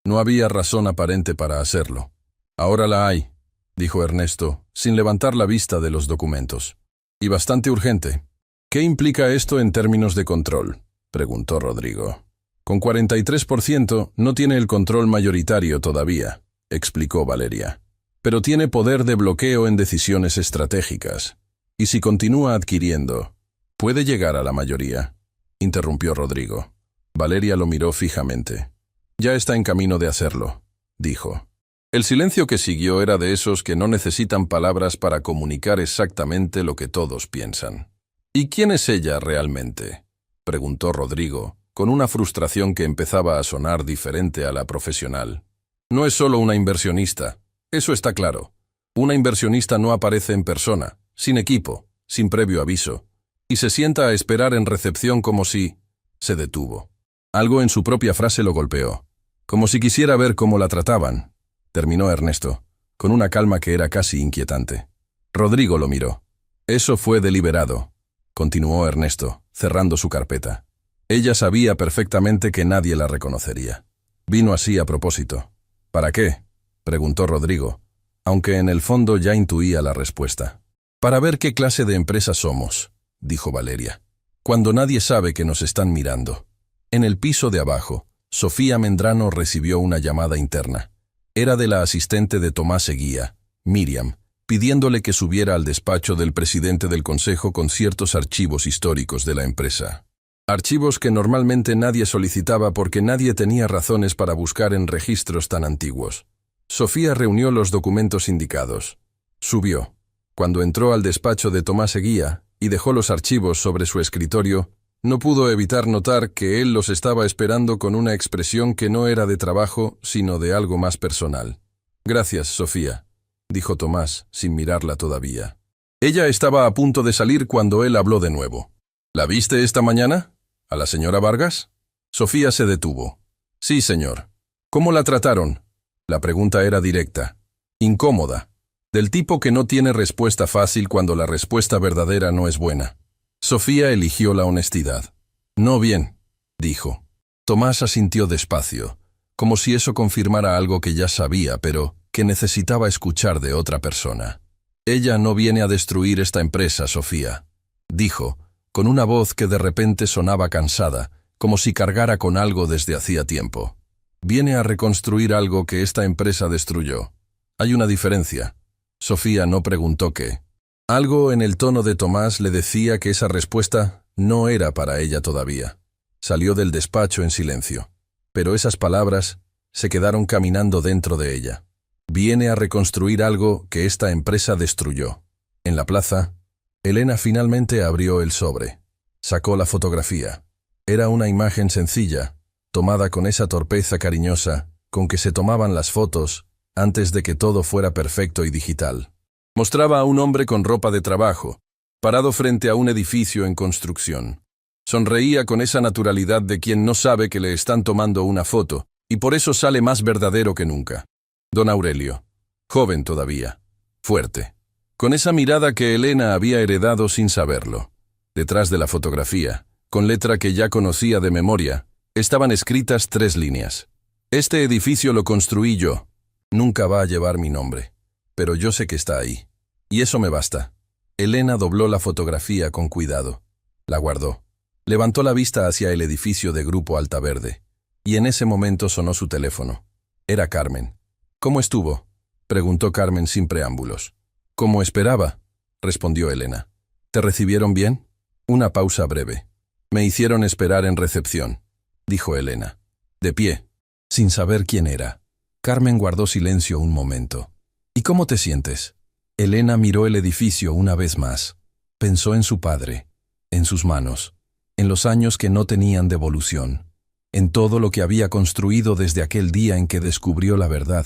No había razón aparente para hacerlo. Ahora la hay, dijo Ernesto, sin levantar la vista de los documentos. Y bastante urgente. ¿Qué implica esto en términos de control?, preguntó Rodrigo. Con 43% no tiene el control mayoritario todavía, explicó Valeria. Pero tiene poder de bloqueo en decisiones estratégicas. Y si continúa adquiriendo, puede llegar a la mayoría, interrumpió Rodrigo. Valeria lo miró fijamente. Ya está en camino de hacerlo, dijo. El silencio que siguió era de esos que no necesitan palabras para comunicar exactamente lo que todos piensan. ¿Y quién es ella realmente?, preguntó Rodrigo, con una frustración que empezaba a sonar diferente a la profesional. No es solo una inversionista, eso está claro. Una inversionista no aparece en persona, sin equipo, sin previo aviso, y se sienta a esperar en recepción como si... Se detuvo. Algo en su propia frase lo golpeó. Como si quisiera ver cómo la trataban, terminó Ernesto, con una calma que era casi inquietante. Rodrigo lo miró. Eso fue deliberado, continuó Ernesto, cerrando su carpeta. Ella sabía perfectamente que nadie la reconocería. Vino así a propósito. ¿Para qué?, preguntó Rodrigo, aunque en el fondo ya intuía la respuesta. Para ver qué clase de empresa somos, dijo Valeria, cuando nadie sabe que nos están mirando. En el piso de abajo, Sofía Mendrano recibió una llamada interna. Era de la asistente de Tomás Eguía, Miriam, pidiéndole que subiera al despacho del presidente del consejo con ciertos archivos históricos de la empresa. Archivos que normalmente nadie solicitaba porque nadie tenía razones para buscar en registros tan antiguos. Sofía reunió los documentos indicados. Subió. Cuando entró al despacho de Tomás Eguía y dejó los archivos sobre su escritorio, no pudo evitar notar que él los estaba esperando con una expresión que no era de trabajo, sino de algo más personal. «Gracias, Sofía», dijo Tomás, sin mirarla todavía. Ella estaba a punto de salir cuando él habló de nuevo. «¿La viste esta mañana? ¿A la señora Vargas?» Sofía se detuvo. «Sí, señor». «¿Cómo la trataron?» La pregunta era directa, incómoda, del tipo que no tiene respuesta fácil cuando la respuesta verdadera no es buena. Sofía eligió la honestidad. «No bien», dijo. Tomás asintió despacio, como si eso confirmara algo que ya sabía, pero que necesitaba escuchar de otra persona. «Ella no viene a destruir esta empresa, Sofía», dijo, con una voz que de repente sonaba cansada, como si cargara con algo desde hacía tiempo. «Viene a reconstruir algo que esta empresa destruyó. Hay una diferencia». Sofía no preguntó qué. Algo en el tono de Tomás le decía que esa respuesta no era para ella todavía. Salió del despacho en silencio. Pero esas palabras se quedaron caminando dentro de ella. Viene a reconstruir algo que esta empresa destruyó. En la plaza, Elena finalmente abrió el sobre. Sacó la fotografía. Era una imagen sencilla, tomada con esa torpeza cariñosa con que se tomaban las fotos antes de que todo fuera perfecto y digital. Mostraba a un hombre con ropa de trabajo, parado frente a un edificio en construcción. Sonreía con esa naturalidad de quien no sabe que le están tomando una foto, y por eso sale más verdadero que nunca. Don Aurelio, joven todavía, fuerte, con esa mirada que Elena había heredado sin saberlo. Detrás de la fotografía, con letra que ya conocía de memoria, estaban escritas 3 líneas. «Este edificio lo construí yo. Nunca va a llevar mi nombre, pero yo sé que está ahí. Y eso me basta». Elena dobló la fotografía con cuidado. La guardó. Levantó la vista hacia el edificio de Grupo Altaverde, y en ese momento sonó su teléfono. Era Carmen. «¿Cómo estuvo?», preguntó Carmen sin preámbulos. «Como esperaba», respondió Elena. «¿Te recibieron bien?». Una pausa breve. «Me hicieron esperar en recepción», dijo Elena. De pie, sin saber quién era. Carmen guardó silencio un momento. «¿Y cómo te sientes?». Elena miró el edificio una vez más. Pensó en su padre, en sus manos, en los años que no tenían devolución, en todo lo que había construido desde aquel día en que descubrió la verdad,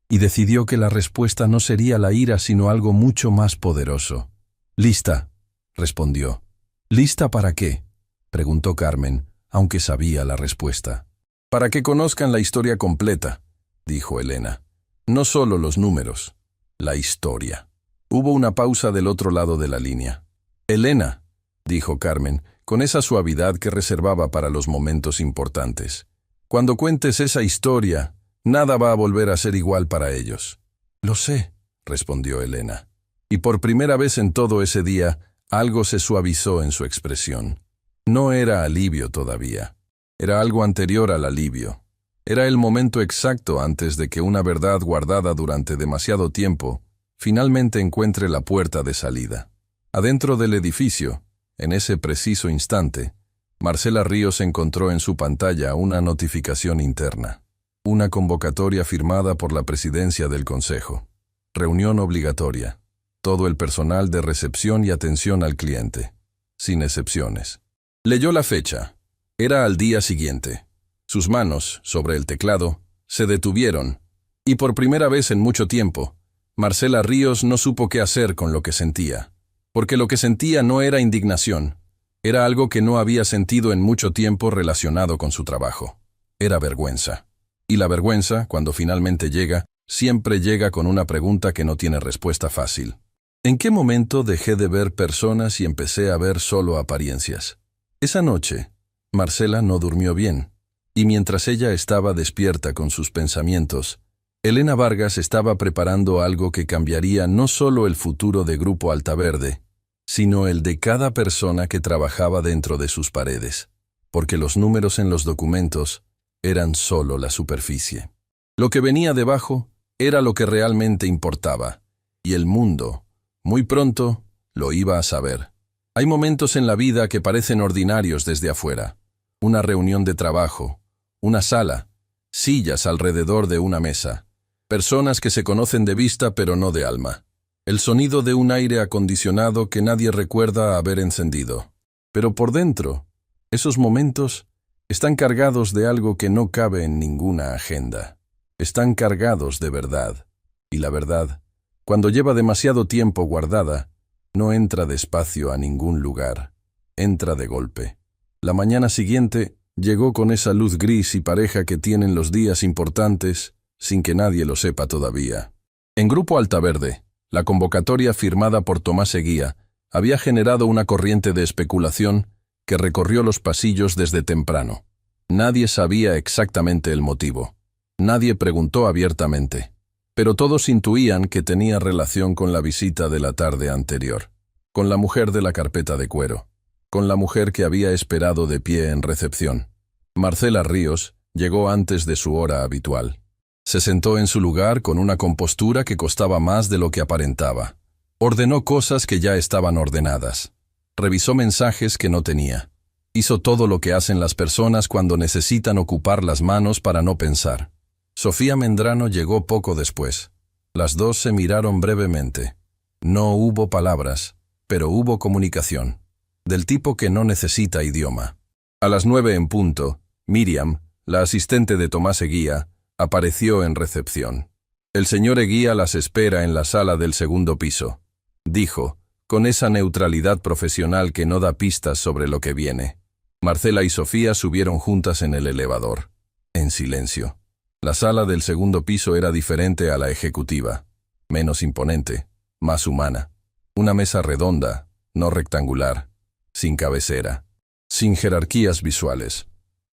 y decidió que la respuesta no sería la ira sino algo mucho más poderoso. «Lista», respondió. «¿Lista para qué?», preguntó Carmen, aunque sabía la respuesta. «Para que conozcan la historia completa», dijo Elena. «No solo los números, la historia». Hubo una pausa del otro lado de la línea. «Elena», dijo Carmen, con esa suavidad que reservaba para los momentos importantes. «Cuando cuentes esa historia, nada va a volver a ser igual para ellos». «Lo sé», respondió Elena. Y por primera vez en todo ese día, algo se suavizó en su expresión. No era alivio todavía. Era algo anterior al alivio. Era el momento exacto antes de que una verdad guardada durante demasiado tiempo finalmente encuentre la puerta de salida. Adentro del edificio, en ese preciso instante, Marcela Ríos encontró en su pantalla una notificación interna. Una convocatoria firmada por la presidencia del Consejo. Reunión obligatoria. Todo el personal de recepción y atención al cliente. Sin excepciones. Leyó la fecha. Era al día siguiente. Sus manos, sobre el teclado, se detuvieron, y por primera vez en mucho tiempo, Marcela Ríos no supo qué hacer con lo que sentía. Porque lo que sentía no era indignación. Era algo que no había sentido en mucho tiempo relacionado con su trabajo. Era vergüenza. Y la vergüenza, cuando finalmente llega, siempre llega con una pregunta que no tiene respuesta fácil. ¿En qué momento dejé de ver personas y empecé a ver solo apariencias? Esa noche, Marcela no durmió bien, y mientras ella estaba despierta con sus pensamientos, Elena Vargas estaba preparando algo que cambiaría no solo el futuro de Grupo Altaverde, sino el de cada persona que trabajaba dentro de sus paredes, porque los números en los documentos eran solo la superficie. Lo que venía debajo era lo que realmente importaba, y el mundo, muy pronto, lo iba a saber. Hay momentos en la vida que parecen ordinarios desde afuera. Una reunión de trabajo, una sala, sillas alrededor de una mesa, personas que se conocen de vista pero no de alma, el sonido de un aire acondicionado que nadie recuerda haber encendido. Pero por dentro, esos momentos están cargados de algo que no cabe en ninguna agenda. Están cargados de verdad, y la verdad, cuando lleva demasiado tiempo guardada, no entra despacio a ningún lugar, entra de golpe. La mañana siguiente llegó con esa luz gris y pareja que tienen los días importantes, sin que nadie lo sepa todavía. En Grupo Altaverde, la convocatoria firmada por Tomás Eguía había generado una corriente de especulación que recorrió los pasillos desde temprano. Nadie sabía exactamente el motivo. Nadie preguntó abiertamente. pero todos intuían que tenía relación con la visita de la tarde anterior, con la mujer de la carpeta de cuero, con la mujer que había esperado de pie en recepción. Marcela Ríos llegó antes de su hora habitual. Se sentó en su lugar con una compostura que costaba más de lo que aparentaba. Ordenó cosas que ya estaban ordenadas. Revisó mensajes que no tenía. Hizo todo lo que hacen las personas cuando necesitan ocupar las manos para no pensar. Sofía Mendrano llegó poco después. Las dos se miraron brevemente. No hubo palabras, pero hubo comunicación, del tipo que no necesita idioma. A las 9 en punto, Miriam, la asistente de Tomás Eguía, apareció en recepción. El señor Eguía las espera en la sala del segundo piso, dijo, con esa neutralidad profesional que no da pistas sobre lo que viene. Marcela y Sofía subieron juntas en el elevador, en silencio. La sala del segundo piso era diferente a la ejecutiva, menos imponente, más humana. Una mesa redonda, no rectangular, sin cabecera, sin jerarquías visuales.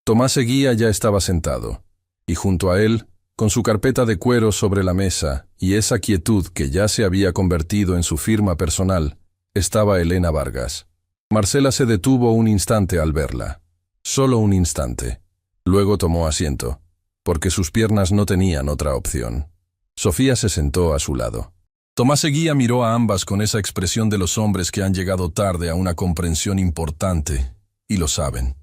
Tomás Eguía ya estaba sentado, y junto a él, con su carpeta de cuero sobre la mesa y esa quietud que ya se había convertido en su firma personal, estaba Elena Vargas. Marcela se detuvo un instante al verla, solo un instante. Luego tomó asiento, porque sus piernas no tenían otra opción. Sofía se sentó a su lado. Tomás Eguía miró a ambas con esa expresión de los hombres que han llegado tarde a una comprensión importante, y lo saben.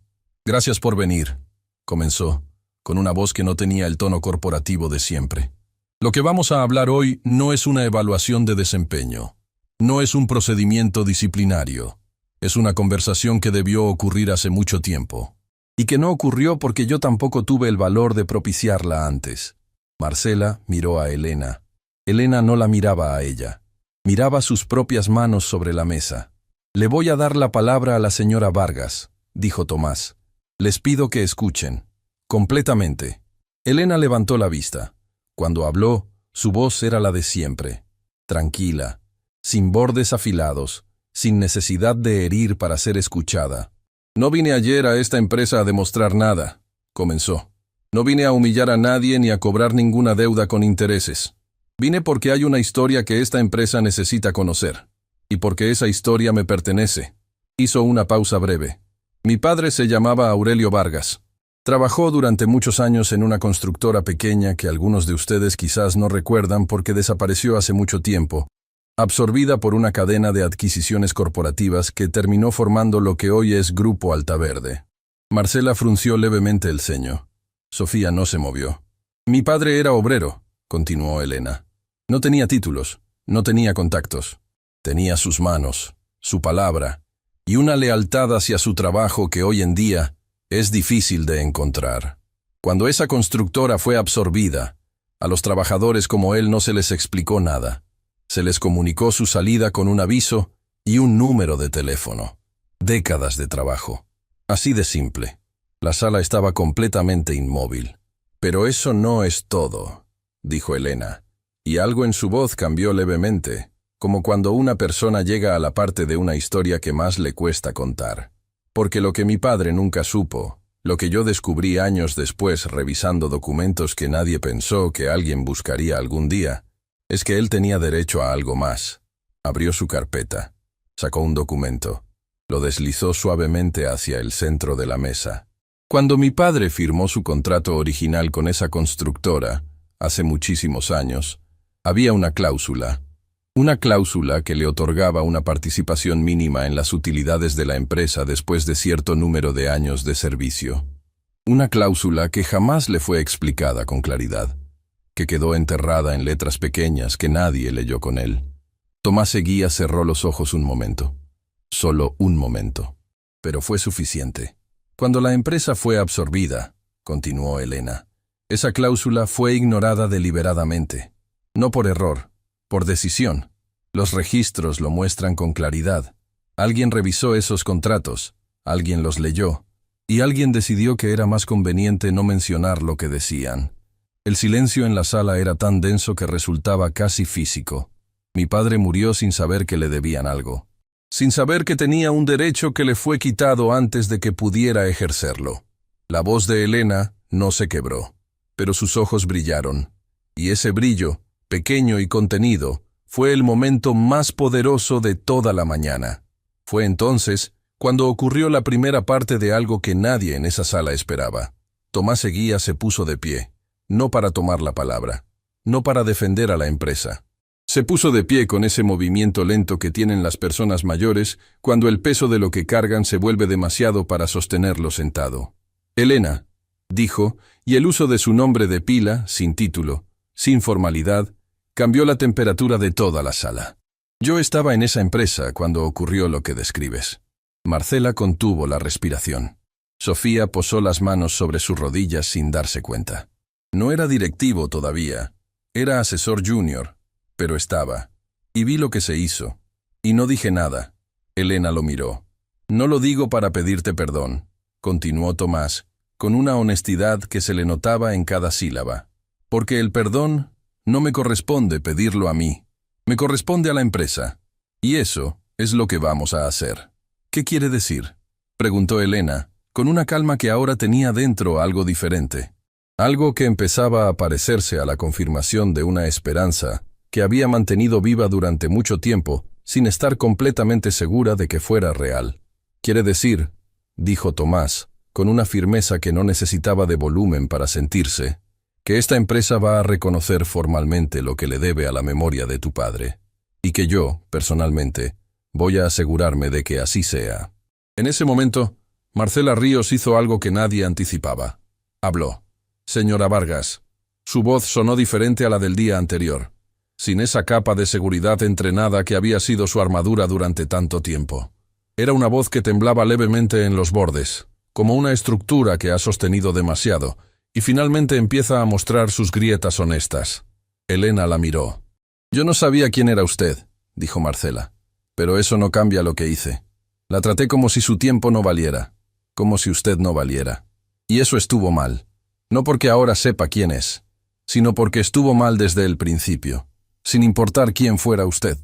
«Gracias por venir», comenzó, con una voz que no tenía el tono corporativo de siempre. «Lo que vamos a hablar hoy no es una evaluación de desempeño, no es un procedimiento disciplinario, es una conversación que debió ocurrir hace mucho tiempo, y que no ocurrió porque yo tampoco tuve el valor de propiciarla antes». Marcela miró a Elena. Elena no la miraba a ella. Miraba sus propias manos sobre la mesa. «Le voy a dar la palabra a la señora Vargas», dijo Tomás. «Les pido que escuchen. Completamente». Elena levantó la vista. Cuando habló, su voz era la de siempre. Tranquila, sin bordes afilados, sin necesidad de herir para ser escuchada. «No vine ayer a esta empresa a demostrar nada», comenzó. «No vine a humillar a nadie ni a cobrar ninguna deuda con intereses. Vine porque hay una historia que esta empresa necesita conocer, y porque esa historia me pertenece». Hizo una pausa breve. «Mi padre se llamaba Aurelio Vargas. Trabajó durante muchos años en una constructora pequeña que algunos de ustedes quizás no recuerdan porque desapareció hace mucho tiempo, absorbida por una cadena de adquisiciones corporativas que terminó formando lo que hoy es Grupo Altaverde». Marcela frunció levemente el ceño. Sofía no se movió. «Mi padre era obrero», continuó Elena. «No tenía títulos, no tenía contactos. Tenía sus manos, su palabra, y una lealtad hacia su trabajo que hoy en día es difícil de encontrar. Cuando esa constructora fue absorbida, a los trabajadores como él no se les explicó nada. Se les comunicó su salida con un aviso y un número de teléfono. Décadas de trabajo. Así de simple. La sala estaba completamente inmóvil. «Pero eso no es todo», dijo Elena, y algo en su voz cambió levemente, como cuando una persona llega a la parte de una historia que más le cuesta contar. «Porque lo que mi padre nunca supo, lo que yo descubrí años después revisando documentos que nadie pensó que alguien buscaría algún día, es que él tenía derecho a algo más». Abrió su carpeta, sacó un documento, lo deslizó suavemente hacia el centro de la mesa. «Cuando mi padre firmó su contrato original con esa constructora, hace muchísimos años, había una cláusula que le otorgaba una participación mínima en las utilidades de la empresa después de cierto número de años de servicio. Una cláusula que jamás le fue explicada con claridad, que quedó enterrada en letras pequeñas que nadie leyó con él. Tomás Eguía cerró los ojos un momento, solo un momento, pero fue suficiente. «Cuando la empresa fue absorbida», continuó Elena, «esa cláusula fue ignorada deliberadamente, no por error, por decisión. Los registros lo muestran con claridad. Alguien revisó esos contratos, alguien los leyó, y alguien decidió que era más conveniente no mencionar lo que decían. El silencio en la sala era tan denso que resultaba casi físico. Mi padre murió sin saber que le debían algo, sin saber que tenía un derecho que le fue quitado antes de que pudiera ejercerlo». La voz de Elena no se quebró, pero sus ojos brillaron, y ese brillo pequeño y contenido, fue el momento más poderoso de toda la mañana. Fue entonces cuando ocurrió la primera parte de algo que nadie en esa sala esperaba. Tomás Eguía se puso de pie, no para tomar la palabra, no para defender a la empresa. Se puso de pie con ese movimiento lento que tienen las personas mayores cuando el peso de lo que cargan se vuelve demasiado para sostenerlo sentado. Elena, dijo, y el uso de su nombre de pila, sin título, sin formalidad, cambió la temperatura de toda la sala. Yo estaba en esa empresa cuando ocurrió lo que describes. Marcela contuvo la respiración. Sofía posó las manos sobre sus rodillas sin darse cuenta. No era directivo todavía, era asesor junior, pero estaba. Y vi lo que se hizo. Y no dije nada. Elena lo miró. No lo digo para pedirte perdón, continuó Tomás, con una honestidad que se le notaba en cada sílaba. Porque el perdón no me corresponde pedirlo a mí, me corresponde a la empresa. Y eso es lo que vamos a hacer. ¿Qué quiere decir?, preguntó Elena, con una calma que ahora tenía dentro algo diferente. Algo que empezaba a parecerse a la confirmación de una esperanza que había mantenido viva durante mucho tiempo, sin estar completamente segura de que fuera real. Quiere decir, dijo Tomás, con una firmeza que no necesitaba de volumen para sentirse, que esta empresa va a reconocer formalmente lo que le debe a la memoria de tu padre, y que yo, personalmente, voy a asegurarme de que así sea. En ese momento, Marcela Ríos hizo algo que nadie anticipaba. Habló. Señora Vargas. Su voz sonó diferente a la del día anterior, sin esa capa de seguridad entrenada que había sido su armadura durante tanto tiempo. Era una voz que temblaba levemente en los bordes, como una estructura que ha sostenido demasiado, y finalmente empieza a mostrar sus grietas honestas. Elena la miró. Yo no sabía quién era usted, dijo Marcela, pero eso no cambia lo que hice. La traté como si su tiempo no valiera, como si usted no valiera. Y eso estuvo mal. No porque ahora sepa quién es, sino porque estuvo mal desde el principio, sin importar quién fuera usted.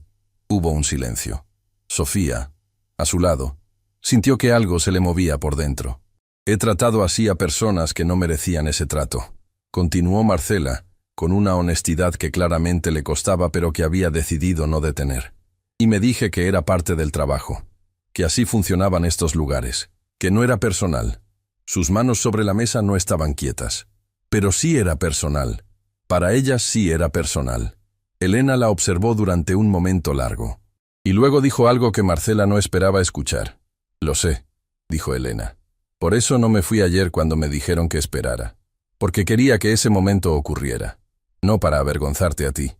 Hubo un silencio. Sofía, a su lado, sintió que algo se le movía por dentro. He tratado así a personas que no merecían ese trato, continuó Marcela, con una honestidad que claramente le costaba pero que había decidido no detener. Y me dije que era parte del trabajo, que así funcionaban estos lugares, que no era personal. Sus manos sobre la mesa no estaban quietas, pero sí era personal. Para ella sí era personal. Elena la observó durante un momento largo, y luego dijo algo que Marcela no esperaba escuchar. Lo sé, dijo Elena. Por eso no me fui ayer cuando me dijeron que esperara, porque quería que ese momento ocurriera, no para avergonzarte a ti,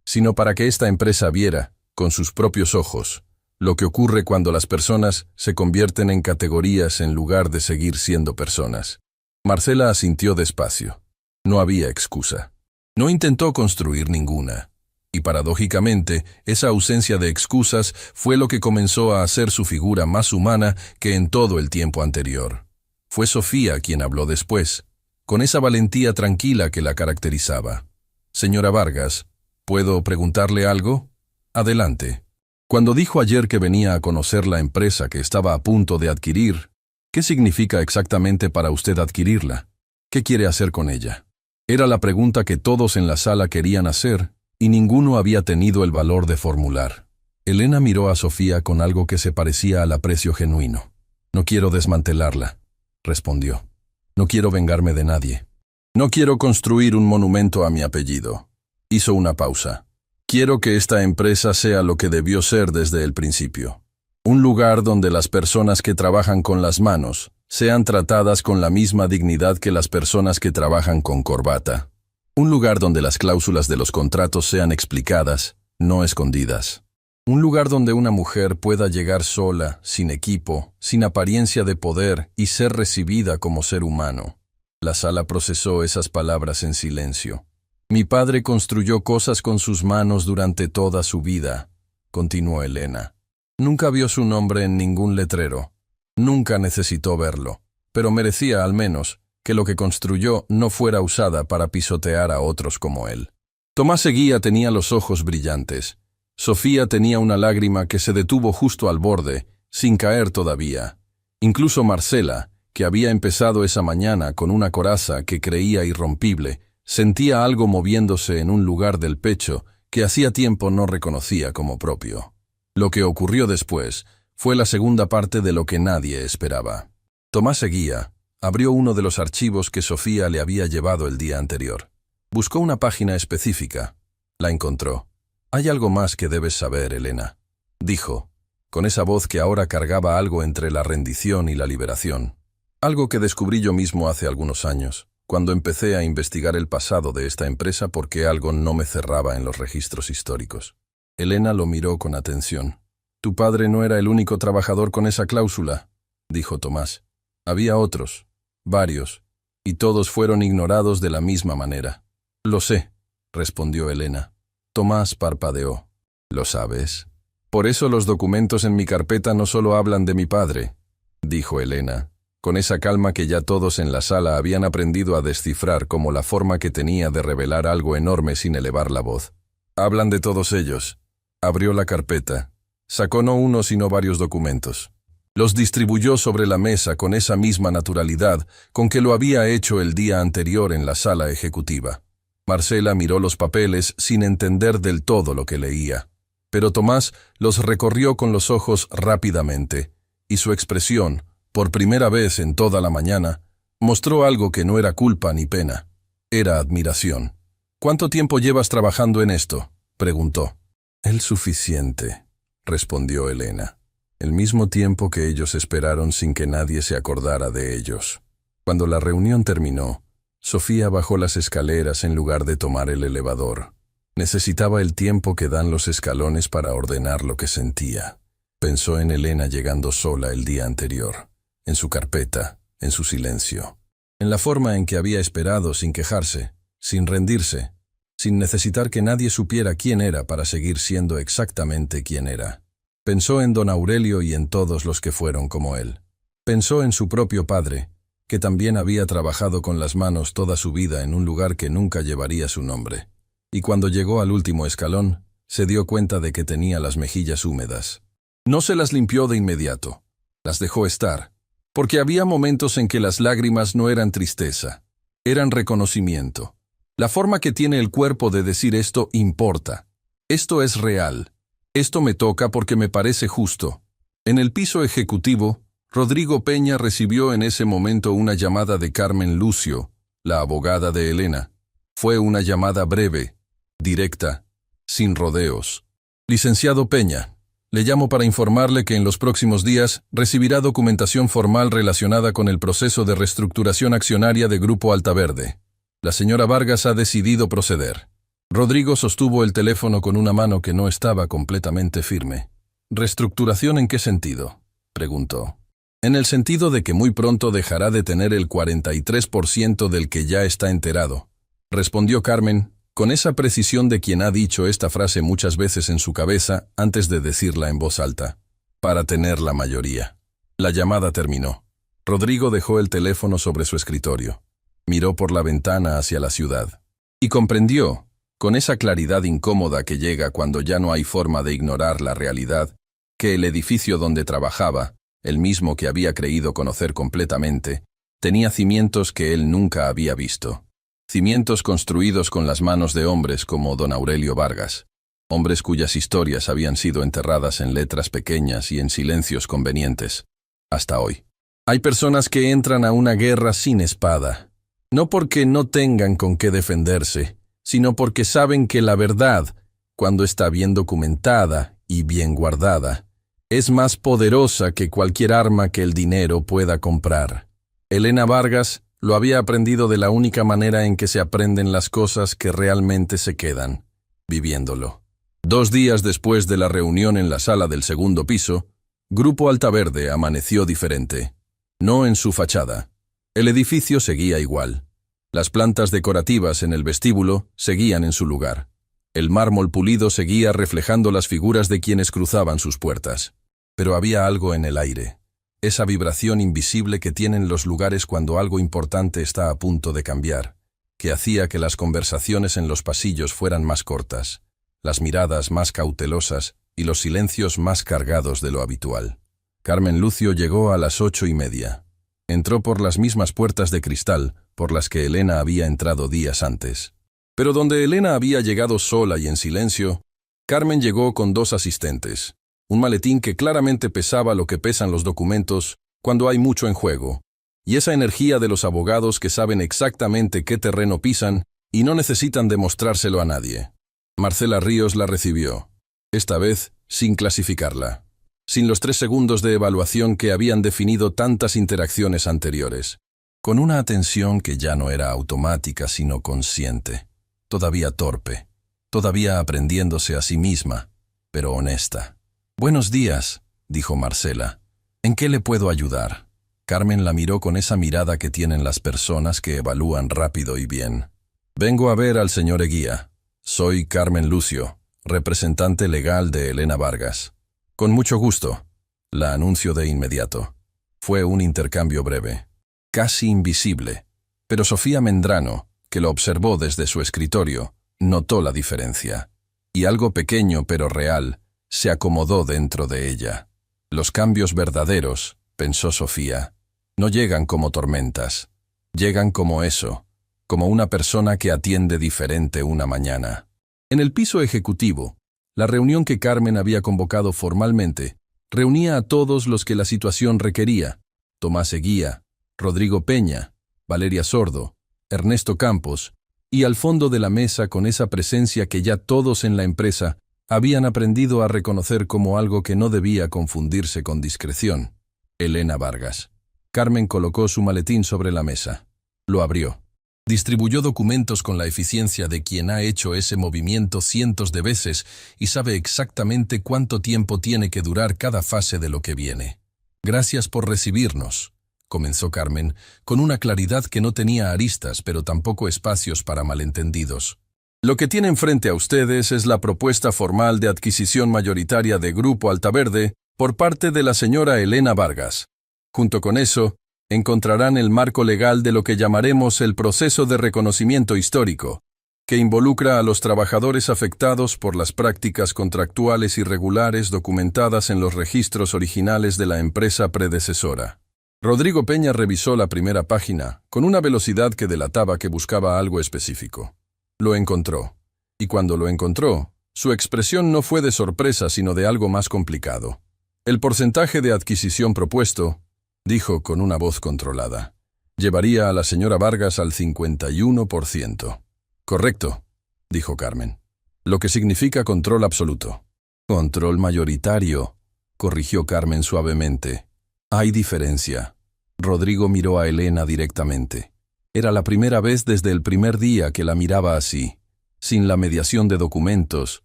sino para que esta empresa viera, con sus propios ojos, lo que ocurre cuando las personas se convierten en categorías en lugar de seguir siendo personas. Marcela asintió despacio. No había excusa. No intentó construir ninguna. Y paradójicamente, esa ausencia de excusas fue lo que comenzó a hacer su figura más humana que en todo el tiempo anterior. Fue Sofía quien habló después, con esa valentía tranquila que la caracterizaba. Señora Vargas, ¿puedo preguntarle algo? Adelante. Cuando dijo ayer que venía a conocer la empresa que estaba a punto de adquirir, ¿qué significa exactamente para usted adquirirla? ¿Qué quiere hacer con ella? Era la pregunta que todos en la sala querían hacer, y ninguno había tenido el valor de formular. Elena miró a Sofía con algo que se parecía al aprecio genuino. No quiero desmantelarla, respondió. No quiero vengarme de nadie. No quiero construir un monumento a mi apellido. Hizo una pausa. Quiero que esta empresa sea lo que debió ser desde el principio. Un lugar donde las personas que trabajan con las manos sean tratadas con la misma dignidad que las personas que trabajan con corbata. Un lugar donde las cláusulas de los contratos sean explicadas, no escondidas. Un lugar donde una mujer pueda llegar sola, sin equipo, sin apariencia de poder y ser recibida como ser humano. La sala procesó esas palabras en silencio. Mi padre construyó cosas con sus manos durante toda su vida, continuó Elena. Nunca vio su nombre en ningún letrero. Nunca necesitó verlo, pero merecía al menos que lo que construyó no fuera usada para pisotear a otros como él. Tomás Eguía tenía los ojos brillantes. Sofía tenía una lágrima que se detuvo justo al borde, sin caer todavía. Incluso Marcela, que había empezado esa mañana con una coraza que creía irrompible, Sentía algo moviéndose en un lugar del pecho que hacía tiempo no reconocía como propio. Lo que ocurrió después fue la segunda parte de lo que nadie esperaba. Tomás seguía. Abrió uno de los archivos que Sofía le había llevado el día anterior. Buscó una página específica. La encontró. «Hay algo más que debes saber, Elena», dijo, con esa voz que ahora cargaba algo entre la rendición y la liberación. Algo que descubrí yo mismo hace algunos años, cuando empecé a investigar el pasado de esta empresa porque algo no me cerraba en los registros históricos. Elena lo miró con atención. «Tu padre no era el único trabajador con esa cláusula», dijo Tomás. «Había otros, varios, y todos fueron ignorados de la misma manera». «Lo sé», respondió Elena. Tomás parpadeó. «¿Lo sabes? Por eso los documentos en mi carpeta no solo hablan de mi padre», dijo Elena, con esa calma que ya todos en la sala habían aprendido a descifrar como la forma que tenía de revelar algo enorme sin elevar la voz. «Hablan de todos ellos». Abrió la carpeta. Sacó no uno sino varios documentos. Los distribuyó sobre la mesa con esa misma naturalidad con que lo había hecho el día anterior en la sala ejecutiva. Marcela miró los papeles sin entender del todo lo que leía. Pero Tomás los recorrió con los ojos rápidamente, y su expresión, por primera vez en toda la mañana, mostró algo que no era culpa ni pena. Era admiración. «¿Cuánto tiempo llevas trabajando en esto?», preguntó. «El suficiente», respondió Elena. «El mismo tiempo que ellos esperaron sin que nadie se acordara de ellos». Cuando la reunión terminó, Sofía bajó las escaleras en lugar de tomar el elevador. Necesitaba el tiempo que dan los escalones para ordenar lo que sentía. Pensó en Elena llegando sola el día anterior, en su carpeta, en su silencio, en la forma en que había esperado sin quejarse, sin rendirse, sin necesitar que nadie supiera quién era para seguir siendo exactamente quién era. Pensó en don Aurelio y en todos los que fueron como él. Pensó en su propio padre, que también había trabajado con las manos toda su vida en un lugar que nunca llevaría su nombre. Y cuando llegó al último escalón, se dio cuenta de que tenía las mejillas húmedas. No se las limpió de inmediato. Las dejó estar, porque había momentos en que las lágrimas no eran tristeza, eran reconocimiento. La forma que tiene el cuerpo de decir esto importa. Esto es real. Esto me toca porque me parece justo. En el piso ejecutivo, Rodrigo Peña recibió en ese momento una llamada de Carmen Lucio, la abogada de Elena. Fue una llamada breve, directa, sin rodeos. «Licenciado Peña, le llamo para informarle que en los próximos días recibirá documentación formal relacionada con el proceso de reestructuración accionaria de Grupo Altaverde. La señora Vargas ha decidido proceder». Rodrigo sostuvo el teléfono con una mano que no estaba completamente firme. «¿Reestructuración en qué sentido?», preguntó. «En el sentido de que muy pronto dejará de tener el 43% del que ya está enterado», respondió Carmen, con esa precisión de quien ha dicho esta frase muchas veces en su cabeza antes de decirla en voz alta. «Para tener la mayoría». La llamada terminó. Rodrigo dejó el teléfono sobre su escritorio. Miró por la ventana hacia la ciudad. Y comprendió, con esa claridad incómoda que llega cuando ya no hay forma de ignorar la realidad, que el edificio donde trabajaba, el mismo que había creído conocer completamente, tenía cimientos que él nunca había visto. Cimientos construidos con las manos de hombres como don Aurelio Vargas, hombres cuyas historias habían sido enterradas en letras pequeñas y en silencios convenientes, hasta hoy. Hay personas que entran a una guerra sin espada, no porque no tengan con qué defenderse, sino porque saben que la verdad, cuando está bien documentada y bien guardada, es más poderosa que cualquier arma que el dinero pueda comprar. Elena Vargas lo había aprendido de la única manera en que se aprenden las cosas que realmente se quedan, viviéndolo. 2 días después de la reunión en la sala del segundo piso, Grupo Altaverde amaneció diferente. No en su fachada. El edificio seguía igual. Las plantas decorativas en el vestíbulo seguían en su lugar. El mármol pulido seguía reflejando las figuras de quienes cruzaban sus puertas. Pero había algo en el aire, esa vibración invisible que tienen los lugares cuando algo importante está a punto de cambiar, que hacía que las conversaciones en los pasillos fueran más cortas, las miradas más cautelosas y los silencios más cargados de lo habitual. Carmen Lucio llegó a las 8:30. Entró por las mismas puertas de cristal, por las que Elena había entrado días antes. Pero donde Elena había llegado sola y en silencio, Carmen llegó con 2 asistentes, un maletín que claramente pesaba lo que pesan los documentos cuando hay mucho en juego, y esa energía de los abogados que saben exactamente qué terreno pisan y no necesitan demostrárselo a nadie. Marcela Ríos la recibió, esta vez sin clasificarla, sin los 3 segundos de evaluación que habían definido tantas interacciones anteriores, con una atención que ya no era automática sino consciente, todavía torpe, todavía aprendiéndose a sí misma, pero honesta. «Buenos días», dijo Marcela. «¿En qué le puedo ayudar?» Carmen la miró con esa mirada que tienen las personas que evalúan rápido y bien. «Vengo a ver al señor Eguía. Soy Carmen Lucio, representante legal de Elena Vargas». «Con mucho gusto», la anunció de inmediato. Fue un intercambio breve, casi invisible, pero Sofía Mendrano, que lo observó desde su escritorio, notó la diferencia. Y algo pequeño pero real se acomodó dentro de ella. Los cambios verdaderos, pensó Sofía, no llegan como tormentas, llegan como eso, como una persona que atiende diferente una mañana. En el piso ejecutivo, la reunión que Carmen había convocado formalmente reunía a todos los que la situación requería: Tomás Eguía, Rodrigo Peña, Valeria Sordo, Ernesto Campos, y al fondo de la mesa, con esa presencia que ya todos en la empresa habían aprendido a reconocer como algo que no debía confundirse con discreción: Elena Vargas. Carmen colocó su maletín sobre la mesa. Lo abrió. Distribuyó documentos con la eficiencia de quien ha hecho ese movimiento cientos de veces y sabe exactamente cuánto tiempo tiene que durar cada fase de lo que viene. «Gracias por recibirnos», comenzó Carmen, con una claridad que no tenía aristas pero tampoco espacios para malentendidos. «Lo que tienen frente a ustedes es la propuesta formal de adquisición mayoritaria de Grupo Altaverde por parte de la señora Elena Vargas. Junto con eso, encontrarán el marco legal de lo que llamaremos el proceso de reconocimiento histórico, que involucra a los trabajadores afectados por las prácticas contractuales irregulares documentadas en los registros originales de la empresa predecesora». Rodrigo Peña revisó la primera página con una velocidad que delataba que buscaba algo específico. Lo encontró. Y cuando lo encontró, su expresión no fue de sorpresa sino de algo más complicado. «El porcentaje de adquisición propuesto», dijo con una voz controlada, «llevaría a la señora Vargas al 51%. «Correcto», dijo Carmen. «Lo que significa control absoluto». «Control mayoritario», corrigió Carmen suavemente. «Hay diferencia». Rodrigo miró a Elena directamente. Era la primera vez desde el primer día que la miraba así, sin la mediación de documentos,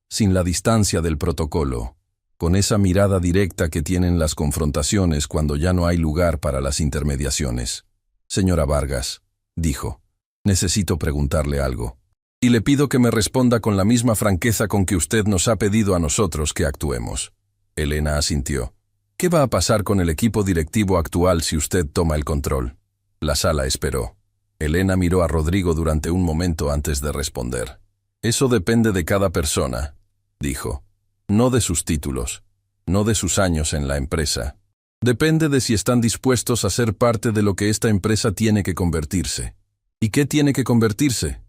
sin la distancia del protocolo, con esa mirada directa que tienen las confrontaciones cuando ya no hay lugar para las intermediaciones. «Señora Vargas», dijo, «necesito preguntarle algo. Y le pido que me responda con la misma franqueza con que usted nos ha pedido a nosotros que actuemos». Elena asintió. «¿Qué va a pasar con el equipo directivo actual si usted toma el control?» La sala esperó. Elena miró a Rodrigo durante un momento antes de responder. «Eso depende de cada persona», dijo. «No de sus títulos, no de sus años en la empresa. Depende de si están dispuestos a ser parte de lo que esta empresa tiene que convertirse». «¿Y qué tiene que convertirse?»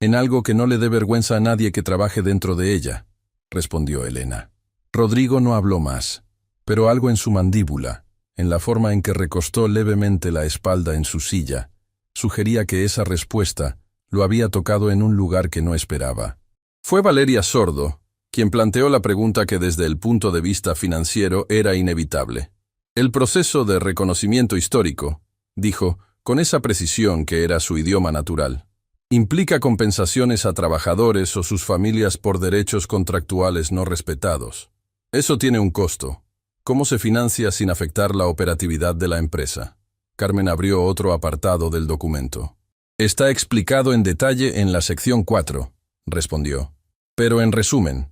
«En algo que no le dé vergüenza a nadie que trabaje dentro de ella», respondió Elena. Rodrigo no habló más, pero algo en su mandíbula, en la forma en que recostó levemente la espalda en su silla, sugería que esa respuesta lo había tocado en un lugar que no esperaba. Fue Valeria Sordo quien planteó la pregunta que desde el punto de vista financiero era inevitable. «El proceso de reconocimiento histórico», dijo, con esa precisión que era su idioma natural, «implica compensaciones a trabajadores o sus familias por derechos contractuales no respetados. Eso tiene un costo. ¿Cómo se financia sin afectar la operatividad de la empresa?» Carmen abrió otro apartado del documento. «Está explicado en detalle en la sección 4, respondió. «Pero en resumen,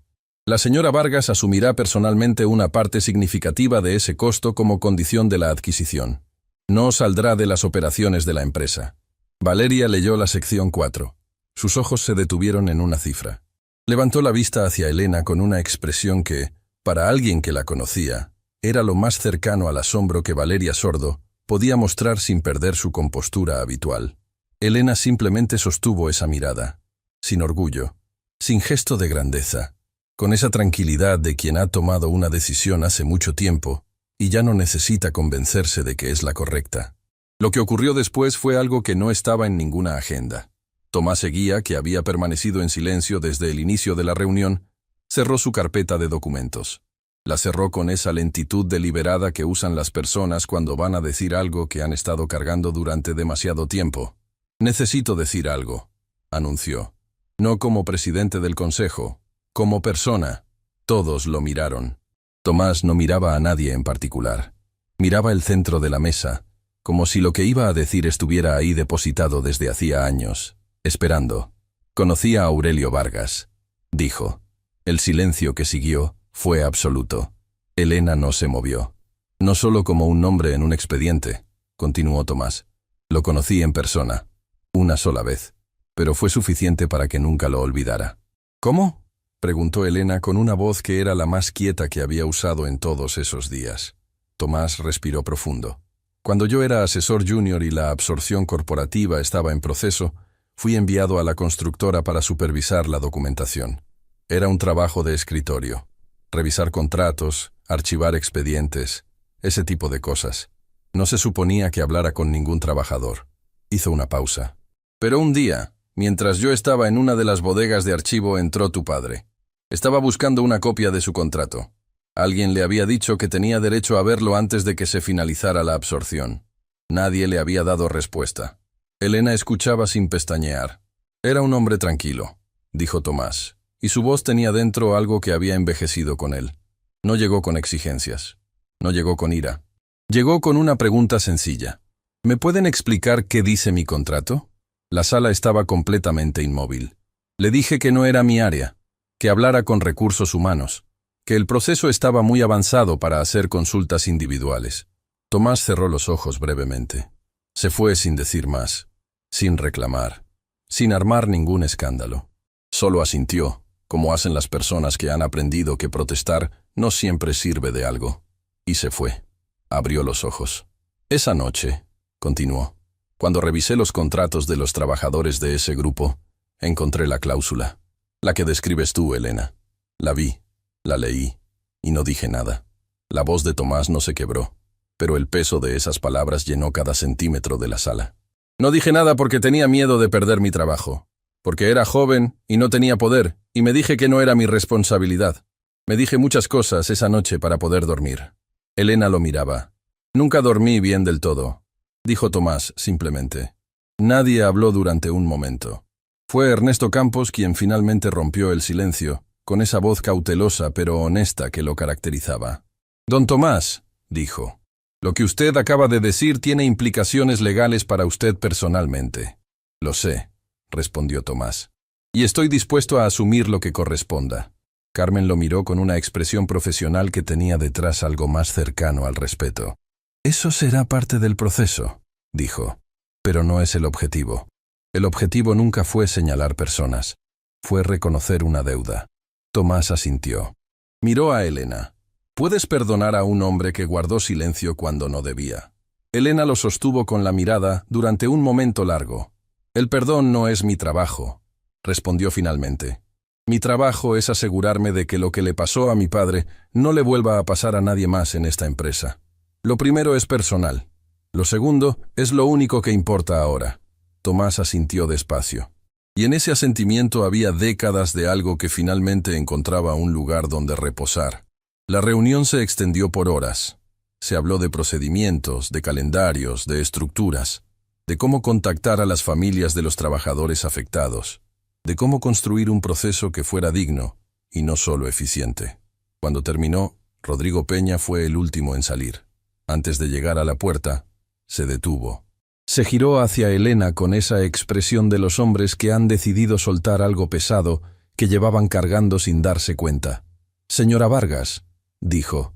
la señora Vargas asumirá personalmente una parte significativa de ese costo como condición de la adquisición. No saldrá de las operaciones de la empresa». Valeria leyó la sección 4. Sus ojos se detuvieron en una cifra. Levantó la vista hacia Elena con una expresión que, para alguien que la conocía, era lo más cercano al asombro que Valeria Sordo podía mostrar sin perder su compostura habitual. Elena simplemente sostuvo esa mirada, sin orgullo, sin gesto de grandeza, con esa tranquilidad de quien ha tomado una decisión hace mucho tiempo y ya no necesita convencerse de que es la correcta. Lo que ocurrió después fue algo que no estaba en ninguna agenda. Tomás Eguía, que había permanecido en silencio desde el inicio de la reunión, cerró su carpeta de documentos. La cerró con esa lentitud deliberada que usan las personas cuando van a decir algo que han estado cargando durante demasiado tiempo. «Necesito decir algo», anunció. No como presidente del consejo, como persona. Todos lo miraron. Tomás no miraba a nadie en particular. Miraba el centro de la mesa, como si lo que iba a decir estuviera ahí depositado desde hacía años, esperando. Conocía a Aurelio Vargas, dijo. El silencio que siguió fue absoluto. Elena no se movió. No solo como un nombre en un expediente, continuó Tomás. Lo conocí en persona, una sola vez, pero fue suficiente para que nunca lo olvidara. ¿Cómo?, preguntó Elena con una voz que era la más quieta que había usado en todos esos días. Tomás respiró profundo. Cuando yo era asesor junior y la absorción corporativa estaba en proceso, fui enviado a la constructora para supervisar la documentación. Era un trabajo de escritorio. Revisar contratos, archivar expedientes, ese tipo de cosas. No se suponía que hablara con ningún trabajador. Hizo una pausa. Pero un día, mientras yo estaba en una de las bodegas de archivo, entró tu padre. Estaba buscando una copia de su contrato. Alguien le había dicho que tenía derecho a verlo antes de que se finalizara la absorción. Nadie le había dado respuesta. Elena escuchaba sin pestañear. Era un hombre tranquilo, dijo Tomás, y su voz tenía dentro algo que había envejecido con él. No llegó con exigencias. No llegó con ira. Llegó con una pregunta sencilla. ¿Me pueden explicar qué dice mi contrato? La sala estaba completamente inmóvil. Le dije que no era mi área, que hablara con recursos humanos, que el proceso estaba muy avanzado para hacer consultas individuales. Tomás cerró los ojos brevemente. Se fue sin decir más, sin reclamar, sin armar ningún escándalo. Solo asintió, como hacen las personas que han aprendido que protestar no siempre sirve de algo. Y se fue. Abrió los ojos. Esa noche, continuó, cuando revisé los contratos de los trabajadores de ese grupo, encontré la cláusula. La que describes tú, Elena. La vi, la leí, y no dije nada. La voz de Tomás no se quebró, pero el peso de esas palabras llenó cada centímetro de la sala. No dije nada porque tenía miedo de perder mi trabajo, porque era joven y no tenía poder, y me dije que no era mi responsabilidad. Me dije muchas cosas esa noche para poder dormir. Elena lo miraba. Nunca dormí bien del todo, dijo Tomás simplemente. Nadie habló durante un momento. Fue Ernesto Campos quien finalmente rompió el silencio, con esa voz cautelosa pero honesta que lo caracterizaba. Don Tomás, dijo, lo que usted acaba de decir tiene implicaciones legales para usted personalmente. Lo sé, respondió Tomás, y estoy dispuesto a asumir lo que corresponda. Carmen lo miró con una expresión profesional que tenía detrás algo más cercano al respeto. Eso será parte del proceso, dijo, pero no es el objetivo. El objetivo nunca fue señalar personas, fue reconocer una deuda. Tomás asintió. Miró a Elena. ¿Puedes perdonar a un hombre que guardó silencio cuando no debía? Elena lo sostuvo con la mirada durante un momento largo. El perdón no es mi trabajo, respondió finalmente. Mi trabajo es asegurarme de que lo que le pasó a mi padre no le vuelva a pasar a nadie más en esta empresa. Lo primero es personal. Lo segundo es lo único que importa ahora. Tomás asintió despacio. Y en ese asentimiento había décadas de algo que finalmente encontraba un lugar donde reposar. La reunión se extendió por horas. Se habló de procedimientos, de calendarios, de estructuras, de cómo contactar a las familias de los trabajadores afectados, de cómo construir un proceso que fuera digno y no solo eficiente. Cuando terminó, Rodrigo Peña fue el último en salir. Antes de llegar a la puerta, se detuvo. Se giró hacia Elena con esa expresión de los hombres que han decidido soltar algo pesado que llevaban cargando sin darse cuenta. Señora Vargas, dijo,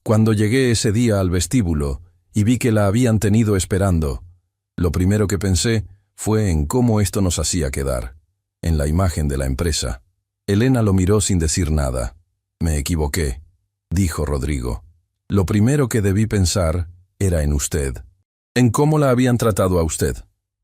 cuando llegué ese día al vestíbulo y vi que la habían tenido esperando, lo primero que pensé fue en cómo esto nos hacía quedar, en la imagen de la empresa. Elena lo miró sin decir nada. Me equivoqué, dijo Rodrigo. Lo primero que debí pensar era en usted. ¿En cómo la habían tratado a usted?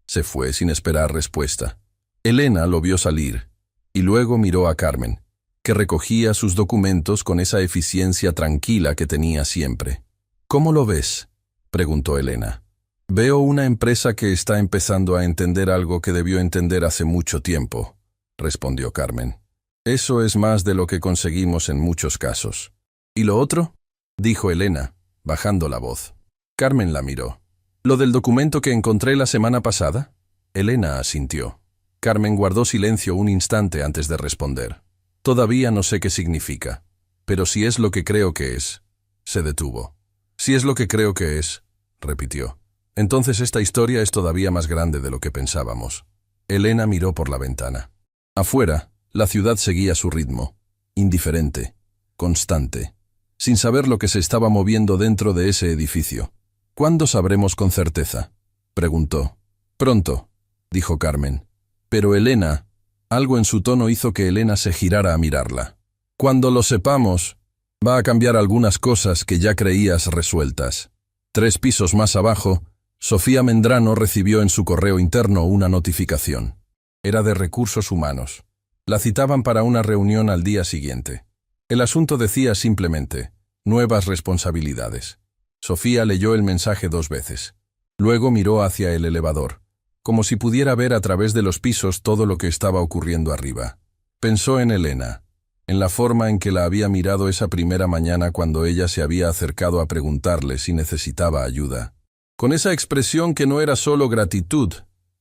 Se fue sin esperar respuesta. Elena lo vio salir, y luego miró a Carmen, que recogía sus documentos con esa eficiencia tranquila que tenía siempre. «¿Cómo lo ves?», preguntó Elena. «Veo una empresa que está empezando a entender algo que debió entender hace mucho tiempo», respondió Carmen. «Eso es más de lo que conseguimos en muchos casos». «¿Y lo otro?», dijo Elena, bajando la voz. Carmen la miró. «¿Lo del documento que encontré la semana pasada?». Elena asintió. Carmen guardó silencio un instante antes de responder. «Todavía no sé qué significa, pero si es lo que creo que es». Se detuvo. «Si es lo que creo que es», repitió. «Entonces esta historia es todavía más grande de lo que pensábamos». Elena miró por la ventana. Afuera, la ciudad seguía su ritmo, indiferente, constante, sin saber lo que se estaba moviendo dentro de ese edificio. «¿Cuándo sabremos con certeza?», preguntó. «Pronto», dijo Carmen. Pero Elena, algo en su tono hizo que Elena se girara a mirarla. «Cuando lo sepamos, va a cambiar algunas cosas que ya creías resueltas». 3 pisos más abajo, Sofía Mendrano recibió en su correo interno una notificación. Era de Recursos Humanos. La citaban para una reunión al día siguiente. El asunto decía simplemente, nuevas responsabilidades. Sofía leyó el mensaje 2 veces. Luego miró hacia el elevador, como si pudiera ver a través de los pisos todo lo que estaba ocurriendo arriba. Pensó en Elena, en la forma en que la había mirado esa primera mañana cuando ella se había acercado a preguntarle si necesitaba ayuda. Con esa expresión que no era solo gratitud,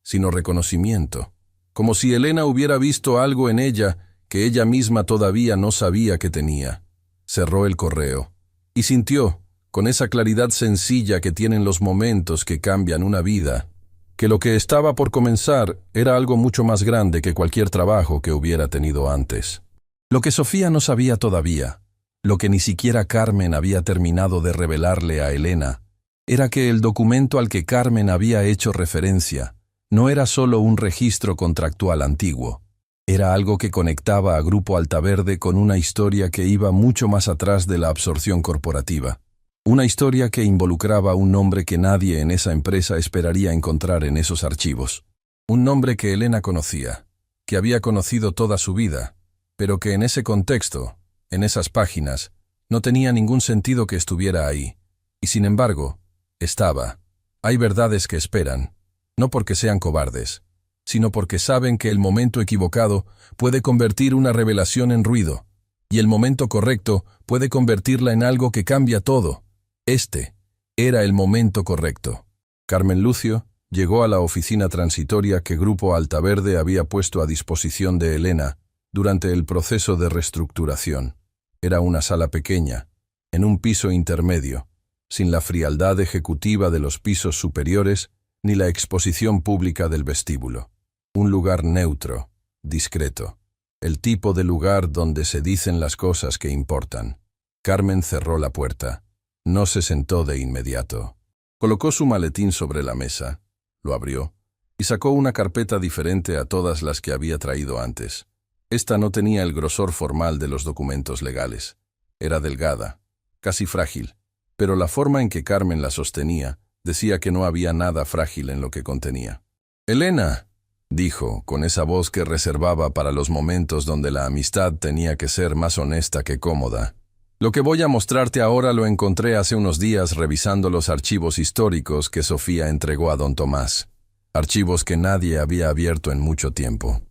sino reconocimiento. Como si Elena hubiera visto algo en ella que ella misma todavía no sabía que tenía. Cerró el correo y sintió, con esa claridad sencilla que tienen los momentos que cambian una vida, que lo que estaba por comenzar era algo mucho más grande que cualquier trabajo que hubiera tenido antes. Lo que Sofía no sabía todavía, lo que ni siquiera Carmen había terminado de revelarle a Elena, era que el documento al que Carmen había hecho referencia no era solo un registro contractual antiguo, era algo que conectaba a Grupo Altaverde con una historia que iba mucho más atrás de la absorción corporativa. Una historia que involucraba un nombre que nadie en esa empresa esperaría encontrar en esos archivos. Un nombre que Elena conocía, que había conocido toda su vida, pero que en ese contexto, en esas páginas, no tenía ningún sentido que estuviera ahí. Y sin embargo, estaba. Hay verdades que esperan, no porque sean cobardes, sino porque saben que el momento equivocado puede convertir una revelación en ruido, y el momento correcto puede convertirla en algo que cambia todo. Este era el momento correcto. Carmen Lucio llegó a la oficina transitoria que Grupo Altaverde había puesto a disposición de Elena durante el proceso de reestructuración. Era una sala pequeña, en un piso intermedio, sin la frialdad ejecutiva de los pisos superiores ni la exposición pública del vestíbulo. Un lugar neutro, discreto, el tipo de lugar donde se dicen las cosas que importan. Carmen cerró la puerta. No se sentó de inmediato. Colocó su maletín sobre la mesa, lo abrió y sacó una carpeta diferente a todas las que había traído antes. Esta no tenía el grosor formal de los documentos legales. Era delgada, casi frágil, pero la forma en que Carmen la sostenía decía que no había nada frágil en lo que contenía. «Elena», dijo, con esa voz que reservaba para los momentos donde la amistad tenía que ser más honesta que cómoda. «Lo que voy a mostrarte ahora lo encontré hace unos días revisando los archivos históricos que Sofía entregó a don Tomás. Archivos que nadie había abierto en mucho tiempo».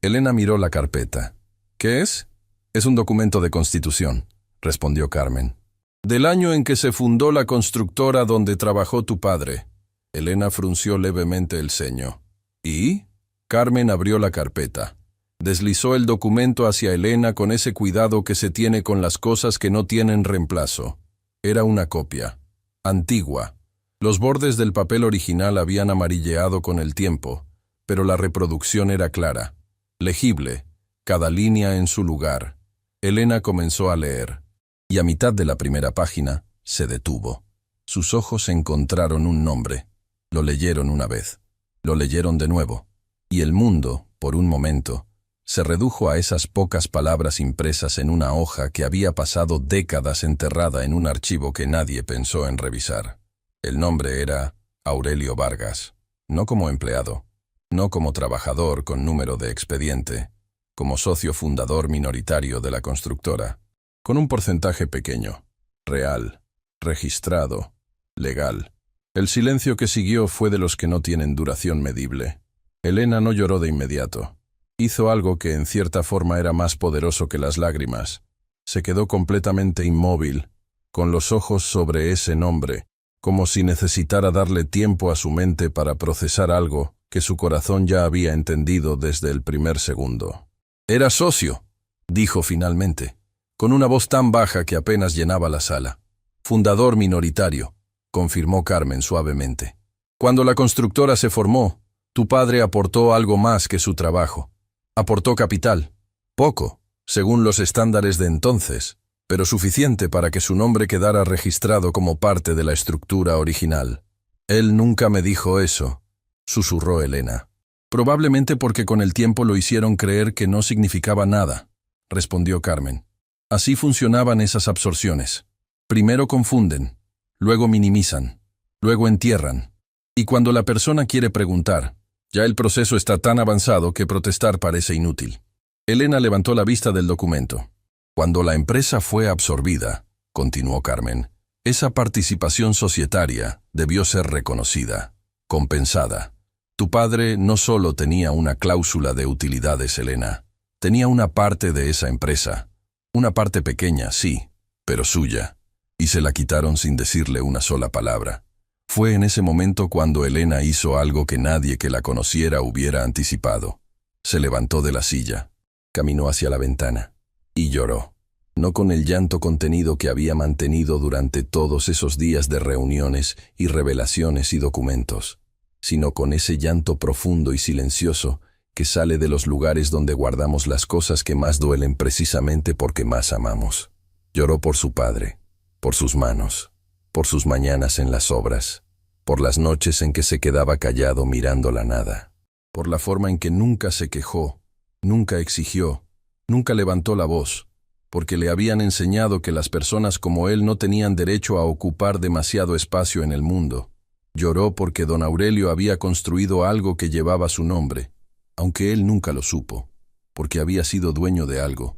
Elena miró la carpeta. «¿Qué es?». «Es un documento de constitución», respondió Carmen. «Del año en que se fundó la constructora donde trabajó tu padre». Elena frunció levemente el ceño. «¿Y?». Carmen abrió la carpeta. Deslizó el documento hacia Elena con ese cuidado que se tiene con las cosas que no tienen reemplazo. Era una copia. Antigua. Los bordes del papel original habían amarilleado con el tiempo, pero la reproducción era clara, legible, cada línea en su lugar. Elena comenzó a leer, y a mitad de la primera página se detuvo. Sus ojos encontraron un nombre. Lo leyeron una vez. Lo leyeron de nuevo. Y el mundo, por un momento, se redujo a esas pocas palabras impresas en una hoja que había pasado décadas enterrada en un archivo que nadie pensó en revisar. El nombre era Aurelio Vargas. no como empleado, no como trabajador con número de expediente, como socio fundador minoritario de la constructora, con un porcentaje pequeño, real, registrado, legal. El silencio que siguió fue de los que no tienen duración medible. Elena no lloró de inmediato. Hizo algo que en cierta forma era más poderoso que las lágrimas. Se quedó completamente inmóvil, con los ojos sobre ese nombre, como si necesitara darle tiempo a su mente para procesar algo que su corazón ya había entendido desde el primer segundo. «Era socio», dijo finalmente, con una voz tan baja que apenas llenaba la sala. «Fundador minoritario», confirmó Carmen suavemente. «Cuando la constructora se formó, tu padre aportó algo más que su trabajo. Aportó capital. Poco, según los estándares de entonces, pero suficiente para que su nombre quedara registrado como parte de la estructura original. Él nunca me dijo eso», susurró Elena. «Probablemente porque con el tiempo lo hicieron creer que no significaba nada», respondió Carmen. «Así funcionaban esas absorciones. Primero confunden, luego minimizan, luego entierran. Y cuando la persona quiere preguntar, ya el proceso está tan avanzado que protestar parece inútil». Elena levantó la vista del documento. «Cuando la empresa fue absorbida», continuó Carmen, «esa participación societaria debió ser reconocida, compensada. Tu padre no solo tenía una cláusula de utilidades, Elena, tenía una parte de esa empresa. Una parte pequeña, sí, pero suya. Y se la quitaron sin decirle una sola palabra. Fue en ese momento cuando Elena hizo algo que nadie que la conociera hubiera anticipado. Se levantó de la silla, caminó hacia la ventana y lloró. No con el llanto contenido que había mantenido durante todos esos días de reuniones y revelaciones y documentos, sino con ese llanto profundo y silencioso que sale de los lugares donde guardamos las cosas que más duelen precisamente porque más amamos. Lloró por su padre, por sus manos, por sus mañanas en las obras, por las noches en que se quedaba callado mirando la nada, por la forma en que nunca se quejó, nunca exigió, nunca levantó la voz, porque le habían enseñado que las personas como él no tenían derecho a ocupar demasiado espacio en el mundo. Lloró porque don Aurelio había construido algo que llevaba su nombre, aunque él nunca lo supo, porque había sido dueño de algo,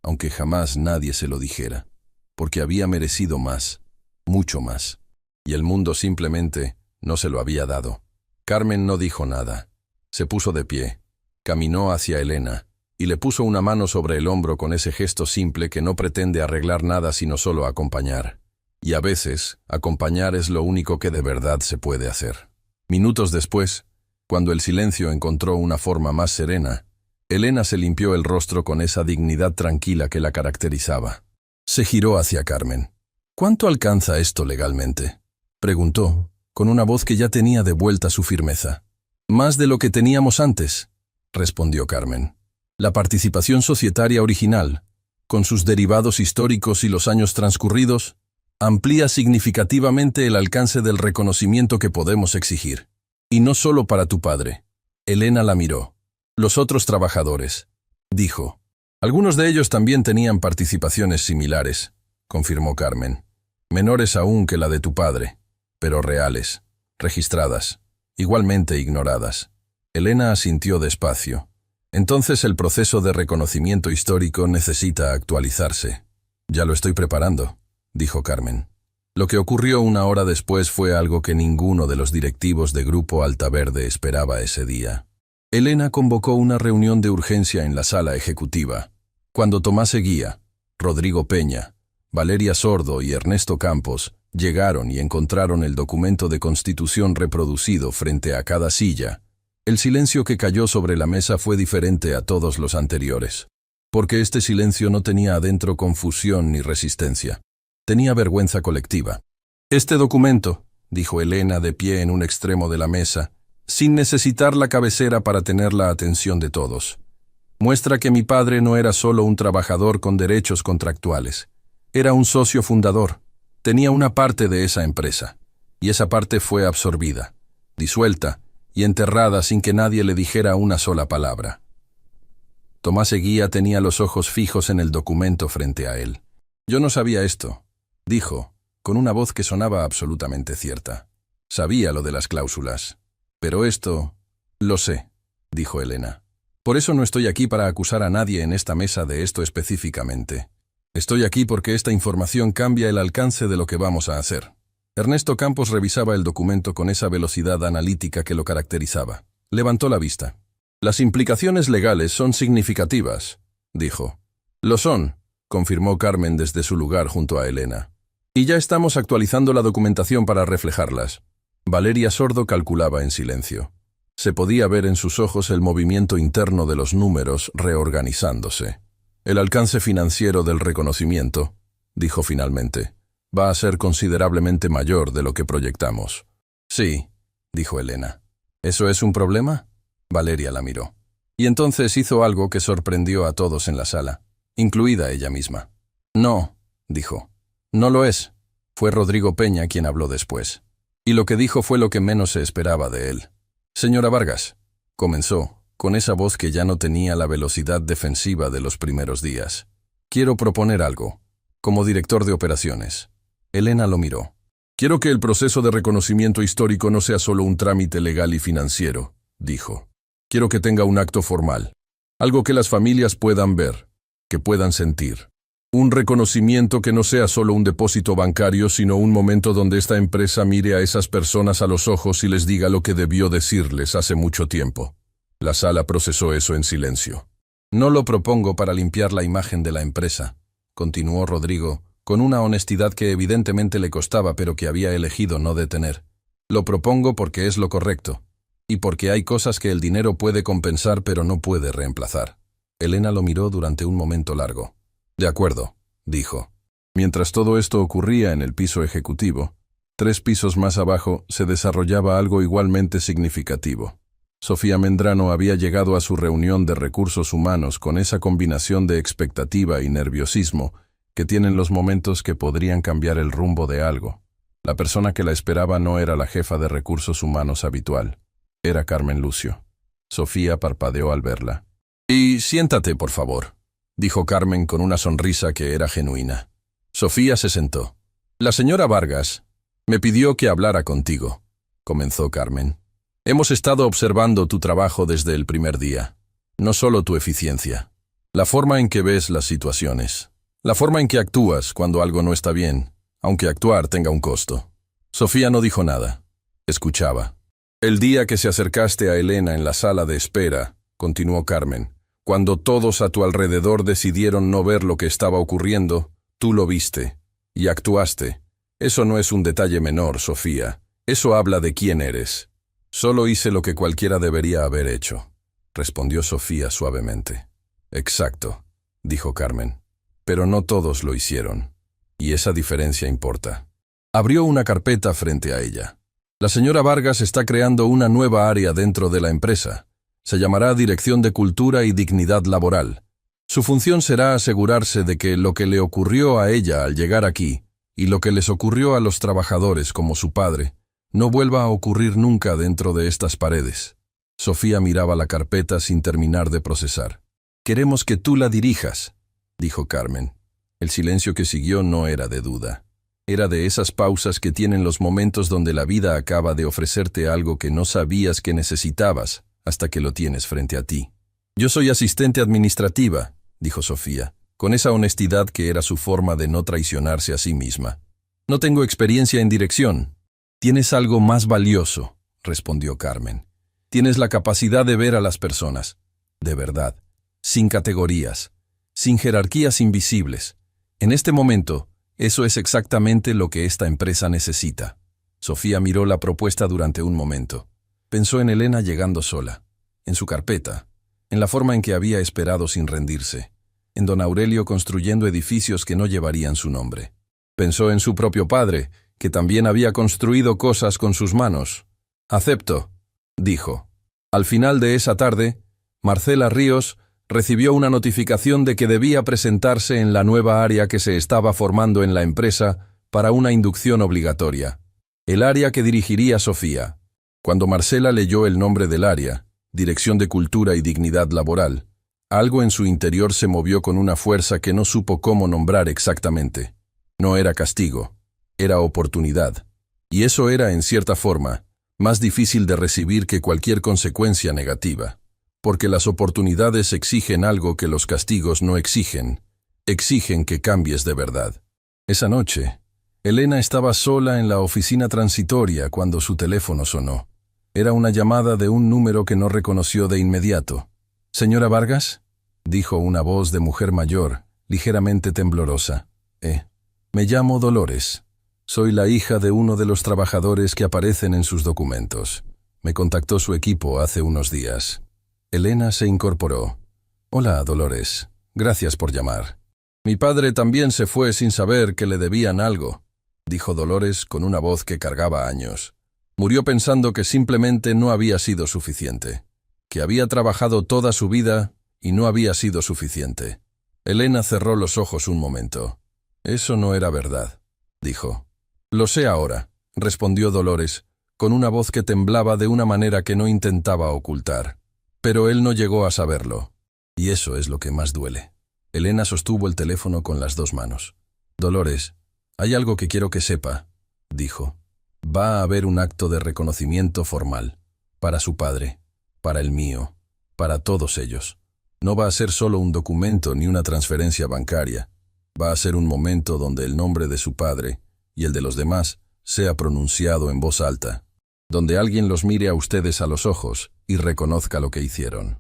aunque jamás nadie se lo dijera, porque había merecido más, mucho más, y el mundo simplemente no se lo había dado. Carmen no dijo nada. Se puso de pie, caminó hacia Elena, y le puso una mano sobre el hombro con ese gesto simple que no pretende arreglar nada sino solo acompañar. Y a veces, acompañar es lo único que de verdad se puede hacer. Minutos después, cuando el silencio encontró una forma más serena, Elena se limpió el rostro con esa dignidad tranquila que la caracterizaba. Se giró hacia Carmen. «¿Cuánto alcanza esto legalmente?», preguntó, con una voz que ya tenía de vuelta su firmeza. «Más de lo que teníamos antes», respondió Carmen. «La participación societaria original, con sus derivados históricos y los años transcurridos, amplía significativamente el alcance del reconocimiento que podemos exigir. Y no solo para tu padre». Elena la miró. «Los otros trabajadores», dijo. «Algunos de ellos también tenían participaciones similares», confirmó Carmen. «Menores aún que la de tu padre, pero reales, registradas, igualmente ignoradas». Elena asintió despacio. «Entonces el proceso de reconocimiento histórico necesita actualizarse». «Ya lo estoy preparando», dijo Carmen. Lo que ocurrió una hora después fue algo que ninguno de los directivos de Grupo Altaverde esperaba ese día. Elena convocó una reunión de urgencia en la sala ejecutiva. Cuando Tomás Eguía, Rodrigo Peña, Valeria Sordo y Ernesto Campos llegaron y encontraron el documento de constitución reproducido frente a cada silla, el silencio que cayó sobre la mesa fue diferente a todos los anteriores. Porque este silencio no tenía adentro confusión ni resistencia. Tenía vergüenza colectiva. «Este documento», dijo Elena de pie en un extremo de la mesa, sin necesitar la cabecera para tener la atención de todos, «muestra que mi padre no era solo un trabajador con derechos contractuales. Era un socio fundador. Tenía una parte de esa empresa. Y esa parte fue absorbida, disuelta y enterrada sin que nadie le dijera una sola palabra». Tomás Eguía tenía los ojos fijos en el documento frente a él. «Yo no sabía esto», dijo, con una voz que sonaba absolutamente cierta. «Sabía lo de las cláusulas. Pero esto... Lo sé, dijo Elena. Por eso no estoy aquí para acusar a nadie en esta mesa de esto específicamente. Estoy aquí porque esta información cambia el alcance de lo que vamos a hacer. Ernesto Campos revisaba el documento con esa velocidad analítica que lo caracterizaba. Levantó la vista. Las implicaciones legales son significativas, dijo. Lo son, confirmó Carmen desde su lugar junto a Elena. Y ya estamos actualizando la documentación para reflejarlas. Valeria Sordo calculaba en silencio. Se podía ver en sus ojos el movimiento interno de los números reorganizándose. El alcance financiero del reconocimiento, dijo finalmente, va a ser considerablemente mayor de lo que proyectamos. Sí, dijo Elena. ¿Eso es un problema? Valeria la miró. Y entonces hizo algo que sorprendió a todos en la sala, incluida ella misma. No, dijo. No lo es. Fue Rodrigo Peña quien habló después. Y lo que dijo fue lo que menos se esperaba de él. Señora Vargas, comenzó, con esa voz que ya no tenía la velocidad defensiva de los primeros días. Quiero proponer algo, como director de operaciones. Elena lo miró. Quiero que el proceso de reconocimiento histórico no sea solo un trámite legal y financiero, dijo. Quiero que tenga un acto formal, algo que las familias puedan ver, que puedan sentir. Un reconocimiento que no sea solo un depósito bancario, sino un momento donde esta empresa mire a esas personas a los ojos y les diga lo que debió decirles hace mucho tiempo. La sala procesó eso en silencio. No lo propongo para limpiar la imagen de la empresa, continuó Rodrigo, con una honestidad que evidentemente le costaba pero que había elegido no detener. Lo propongo porque es lo correcto, y porque hay cosas que el dinero puede compensar pero no puede reemplazar. Elena lo miró durante un momento largo. De acuerdo, dijo. Mientras todo esto ocurría en el piso ejecutivo, 3 pisos más abajo se desarrollaba algo igualmente significativo. Sofía Mendrano había llegado a su reunión de recursos humanos con esa combinación de expectativa y nerviosismo que tienen los momentos que podrían cambiar el rumbo de algo. La persona que la esperaba no era la jefa de recursos humanos habitual. Era Carmen Lucio. Sofía parpadeó al verla. «Y siéntate, por favor», dijo Carmen con una sonrisa que era genuina. Sofía se sentó. «La señora Vargas me pidió que hablara contigo», comenzó Carmen. «Hemos estado observando tu trabajo desde el primer día. No solo tu eficiencia. La forma en que ves las situaciones. La forma en que actúas cuando algo no está bien, aunque actuar tenga un costo». Sofía no dijo nada. Escuchaba. «El día que se acercaste a Elena en la sala de espera», continuó Carmen, «cuando todos a tu alrededor decidieron no ver lo que estaba ocurriendo, tú lo viste y actuaste. Eso no es un detalle menor, Sofía. Eso habla de quién eres». «Solo hice lo que cualquiera debería haber hecho», respondió Sofía suavemente. «Exacto», dijo Carmen. «Pero no todos lo hicieron. Y esa diferencia importa». Abrió una carpeta frente a ella. «La señora Vargas está creando una nueva área dentro de la empresa. Se llamará Dirección de Cultura y Dignidad Laboral. Su función será asegurarse de que lo que le ocurrió a ella al llegar aquí, y lo que les ocurrió a los trabajadores como su padre, no vuelva a ocurrir nunca dentro de estas paredes». Sofía miraba la carpeta sin terminar de procesar. «Queremos que tú la dirijas», dijo Carmen. El silencio que siguió no era de duda. Era de esas pausas que tienen los momentos donde la vida acaba de ofrecerte algo que no sabías que necesitabas hasta que lo tienes frente a ti. «Yo soy asistente administrativa», dijo Sofía, con esa honestidad que era su forma de no traicionarse a sí misma. «No tengo experiencia en dirección». «Tienes algo más valioso», respondió Carmen. «Tienes la capacidad de ver a las personas, de verdad, sin categorías, sin jerarquías invisibles. En este momento, eso es exactamente lo que esta empresa necesita». Sofía miró la propuesta durante un momento. Pensó en Elena llegando sola, en su carpeta, en la forma en que había esperado sin rendirse, en don Aurelio construyendo edificios que no llevarían su nombre. Pensó en su propio padre, que también había construido cosas con sus manos. «Acepto», dijo. Al final de esa tarde, Marcela Ríos recibió una notificación de que debía presentarse en la nueva área que se estaba formando en la empresa para una inducción obligatoria, el área que dirigiría Sofía. Cuando Marcela leyó el nombre del área, Dirección de Cultura y Dignidad Laboral, algo en su interior se movió con una fuerza que no supo cómo nombrar exactamente. No era castigo, era oportunidad. Y eso era, en cierta forma, más difícil de recibir que cualquier consecuencia negativa, porque las oportunidades exigen algo que los castigos no exigen que cambies de verdad. Esa noche, Elena estaba sola en la oficina transitoria cuando su teléfono sonó. Era una llamada de un número que no reconoció de inmediato. «¿Señora Vargas?», dijo una voz de mujer mayor, ligeramente temblorosa. Me llamo Dolores. Soy la hija de uno de los trabajadores que aparecen en sus documentos. Me contactó su equipo hace unos días». Elena se incorporó. «Hola, Dolores. Gracias por llamar». «Mi padre también se fue sin saber que le debían algo», dijo Dolores con una voz que cargaba años. «Murió pensando que simplemente no había sido suficiente, que había trabajado toda su vida y no había sido suficiente». Elena cerró los ojos un momento. «Eso no era verdad», dijo. «Lo sé ahora», respondió Dolores, con una voz que temblaba de una manera que no intentaba ocultar. «Pero él no llegó a saberlo. Y eso es lo que más duele». Elena sostuvo el teléfono con las dos manos. «Dolores, hay algo que quiero que sepa», dijo. «Va a haber un acto de reconocimiento formal. Para su padre, para el mío, para todos ellos. No va a ser solo un documento ni una transferencia bancaria. Va a ser un momento donde el nombre de su padre y el de los demás sea pronunciado en voz alta. Donde alguien los mire a ustedes a los ojos y reconozca lo que hicieron».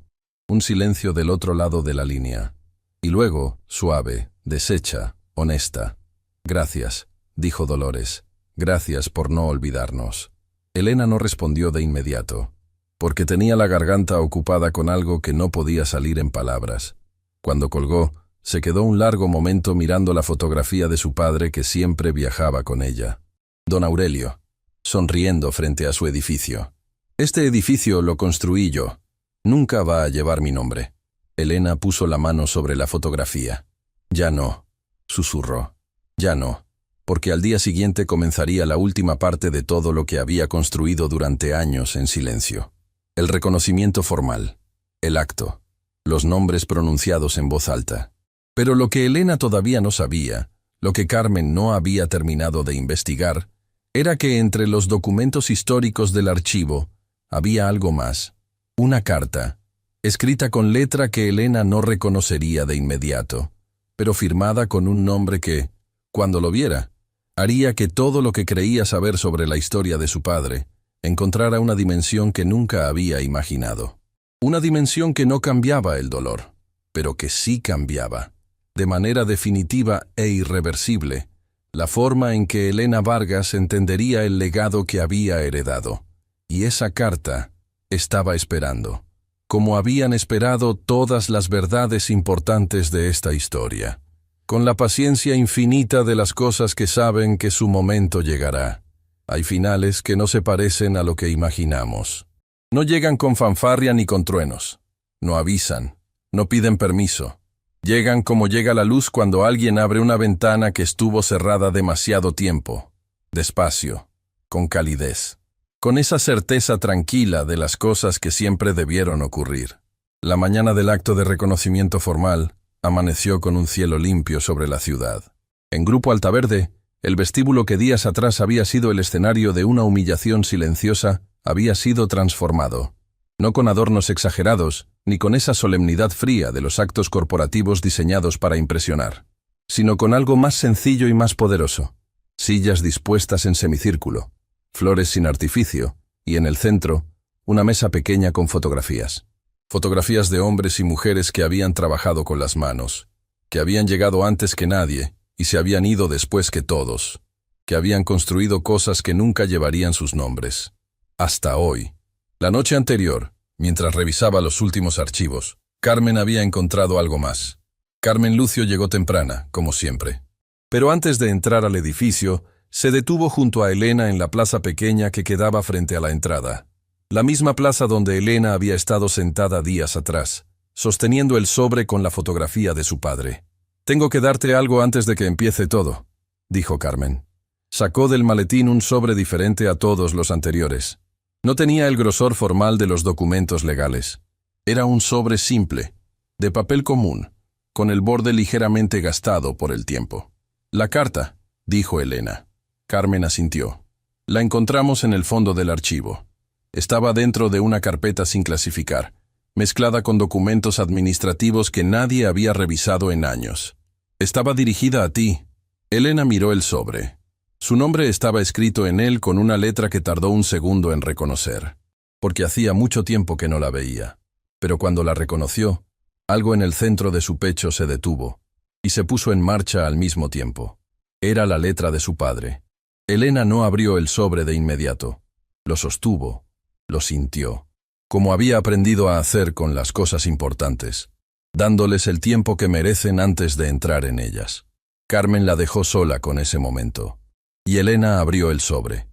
Un silencio del otro lado de la línea. Y luego, suave, deshecha, honesta. «Gracias», dijo Dolores. «Gracias por no olvidarnos». Elena no respondió de inmediato, porque tenía la garganta ocupada con algo que no podía salir en palabras. Cuando colgó, se quedó un largo momento mirando la fotografía de su padre que siempre viajaba con ella. Don Aurelio, sonriendo frente a su edificio. «Este edificio lo construí yo. Nunca va a llevar mi nombre». Elena puso la mano sobre la fotografía. «Ya no», susurró. «Ya no», porque al día siguiente comenzaría la última parte de todo lo que había construido durante años en silencio. El reconocimiento formal, el acto, los nombres pronunciados en voz alta. Pero lo que Elena todavía no sabía, lo que Carmen no había terminado de investigar, era que entre los documentos históricos del archivo había algo más. Una carta, escrita con letra que Elena no reconocería de inmediato, pero firmada con un nombre que, cuando lo viera, haría que todo lo que creía saber sobre la historia de su padre encontrara una dimensión que nunca había imaginado. Una dimensión que no cambiaba el dolor, pero que sí cambiaba, de manera definitiva e irreversible, la forma en que Elena Vargas entendería el legado que había heredado. Y esa carta estaba esperando, como habían esperado todas las verdades importantes de esta historia, con la paciencia infinita de las cosas que saben que su momento llegará. Hay finales que no se parecen a lo que imaginamos. No llegan con fanfarria ni con truenos. No avisan, no piden permiso. Llegan como llega la luz cuando alguien abre una ventana que estuvo cerrada demasiado tiempo, despacio, con calidez, con esa certeza tranquila de las cosas que siempre debieron ocurrir. La mañana del acto de reconocimiento formal amaneció con un cielo limpio sobre la ciudad. En Grupo Altaverde, el vestíbulo que días atrás había sido el escenario de una humillación silenciosa había sido transformado. No con adornos exagerados, ni con esa solemnidad fría de los actos corporativos diseñados para impresionar, sino con algo más sencillo y más poderoso. Sillas dispuestas en semicírculo, flores sin artificio, y en el centro, una mesa pequeña con fotografías. Fotografías de hombres y mujeres que habían trabajado con las manos, que habían llegado antes que nadie y se habían ido después que todos, que habían construido cosas que nunca llevarían sus nombres. Hasta hoy. La noche anterior, mientras revisaba los últimos archivos, Carmen había encontrado algo más. Carmen Lucio llegó temprana, como siempre. Pero antes de entrar al edificio, se detuvo junto a Elena en la plaza pequeña que quedaba frente a la entrada. La misma plaza donde Elena había estado sentada días atrás, sosteniendo el sobre con la fotografía de su padre. «Tengo que darte algo antes de que empiece todo», dijo Carmen. Sacó del maletín un sobre diferente a todos los anteriores. No tenía el grosor formal de los documentos legales. Era un sobre simple, de papel común, con el borde ligeramente gastado por el tiempo. «La carta», dijo Elena. Carmen asintió. La encontramos en el fondo del archivo. Estaba dentro de una carpeta sin clasificar, mezclada con documentos administrativos que nadie había revisado en años. Estaba dirigida a ti. Elena miró el sobre. Su nombre estaba escrito en él con una letra que tardó un segundo en reconocer, porque hacía mucho tiempo que no la veía. Pero cuando la reconoció, algo en el centro de su pecho se detuvo, y se puso en marcha al mismo tiempo. Era la letra de su padre. Elena no abrió el sobre de inmediato. Lo sostuvo, lo sintió, como había aprendido a hacer con las cosas importantes, dándoles el tiempo que merecen antes de entrar en ellas. Carmen la dejó sola con ese momento, y Elena abrió el sobre.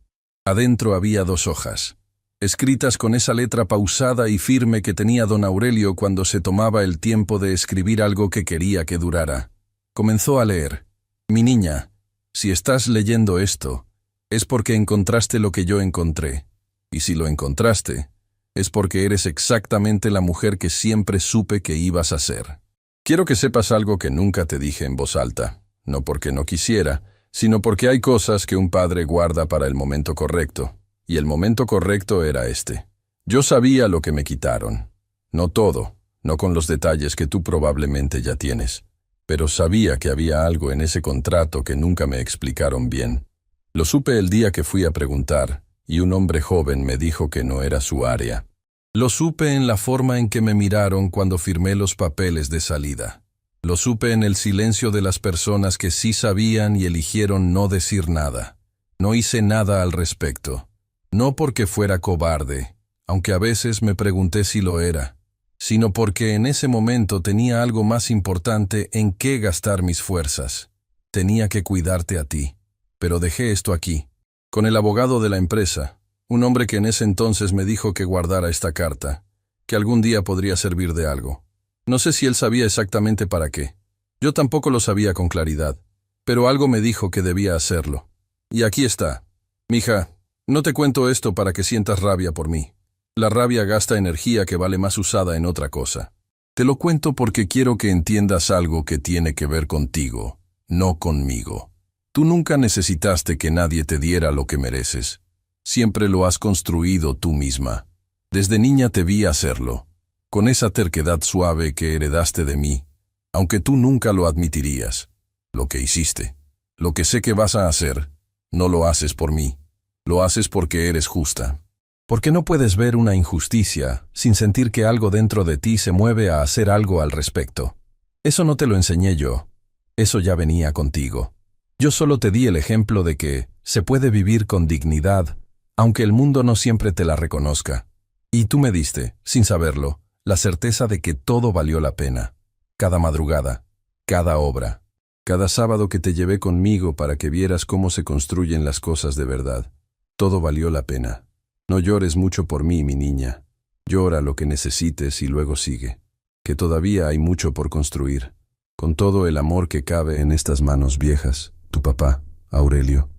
Adentro había 2 hojas, escritas con esa letra pausada y firme que tenía don Aurelio cuando se tomaba el tiempo de escribir algo que quería que durara. Comenzó a leer. Mi niña, si estás leyendo esto, es porque encontraste lo que yo encontré. Y si lo encontraste, es porque eres exactamente la mujer que siempre supe que ibas a ser. Quiero que sepas algo que nunca te dije en voz alta, no porque no quisiera, sino porque hay cosas que un padre guarda para el momento correcto, y el momento correcto era este. Yo sabía lo que me quitaron. No todo, no con los detalles que tú probablemente ya tienes, pero sabía que había algo en ese contrato que nunca me explicaron bien. Lo supe el día que fui a preguntar, y un hombre joven me dijo que no era su área. Lo supe en la forma en que me miraron cuando firmé los papeles de salida. Lo supe en el silencio de las personas que sí sabían y eligieron no decir nada. No hice nada al respecto. No porque fuera cobarde, aunque a veces me pregunté si lo era, sino porque en ese momento tenía algo más importante en qué gastar mis fuerzas. Tenía que cuidarte a ti. Pero dejé esto aquí, con el abogado de la empresa, un hombre que en ese entonces me dijo que guardara esta carta, que algún día podría servir de algo. No sé si él sabía exactamente para qué. Yo tampoco lo sabía con claridad, pero algo me dijo que debía hacerlo. Y aquí está. Mija, no te cuento esto para que sientas rabia por mí. La rabia gasta energía que vale más usada en otra cosa. Te lo cuento porque quiero que entiendas algo que tiene que ver contigo, no conmigo. Tú nunca necesitaste que nadie te diera lo que mereces. Siempre lo has construido tú misma. Desde niña te vi hacerlo, con esa terquedad suave que heredaste de mí, aunque tú nunca lo admitirías. Lo que hiciste, lo que sé que vas a hacer, no lo haces por mí. Lo haces porque eres justa. Porque no puedes ver una injusticia sin sentir que algo dentro de ti se mueve a hacer algo al respecto. Eso no te lo enseñé yo. Eso ya venía contigo. Yo solo te di el ejemplo de que se puede vivir con dignidad, aunque el mundo no siempre te la reconozca. Y tú me diste, sin saberlo, la certeza de que todo valió la pena. Cada madrugada, cada obra, cada sábado que te llevé conmigo para que vieras cómo se construyen las cosas de verdad. Todo valió la pena. No llores mucho por mí, mi niña. Llora lo que necesites y luego sigue. Que todavía hay mucho por construir. Con todo el amor que cabe en estas manos viejas. Tu papá, Aurelio.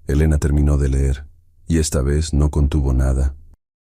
Elena terminó de leer, y esta vez no contuvo nada.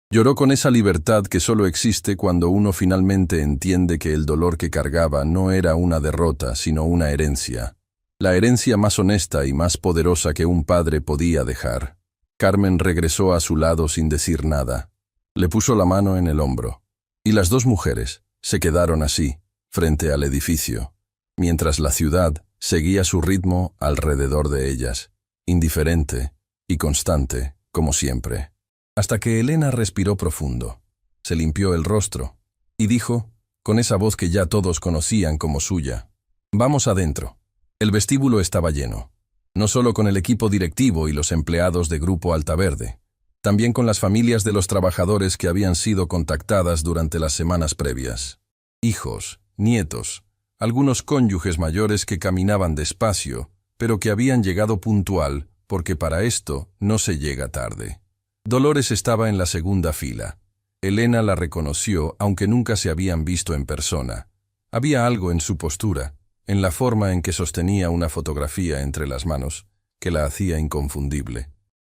Lloró con esa libertad que solo existe cuando uno finalmente entiende que el dolor que cargaba no era una derrota, sino una herencia. La herencia más honesta y más poderosa que un padre podía dejar. Carmen regresó a su lado sin decir nada. Le puso la mano en el hombro. Y las 2 mujeres se quedaron así, frente al edificio, mientras la ciudad seguía su ritmo alrededor de ellas, indiferente y constante, como siempre. Hasta que Elena respiró profundo, se limpió el rostro y dijo, con esa voz que ya todos conocían como suya, «Vamos adentro». El vestíbulo estaba lleno, no solo con el equipo directivo y los empleados de Grupo Altaverde, también con las familias de los trabajadores que habían sido contactadas durante las semanas previas. Hijos, nietos, algunos cónyuges mayores que caminaban despacio, pero que habían llegado puntual, porque para esto no se llega tarde. Dolores estaba en la segunda fila. Elena la reconoció, aunque nunca se habían visto en persona. Había algo en su postura, en la forma en que sostenía una fotografía entre las manos, que la hacía inconfundible.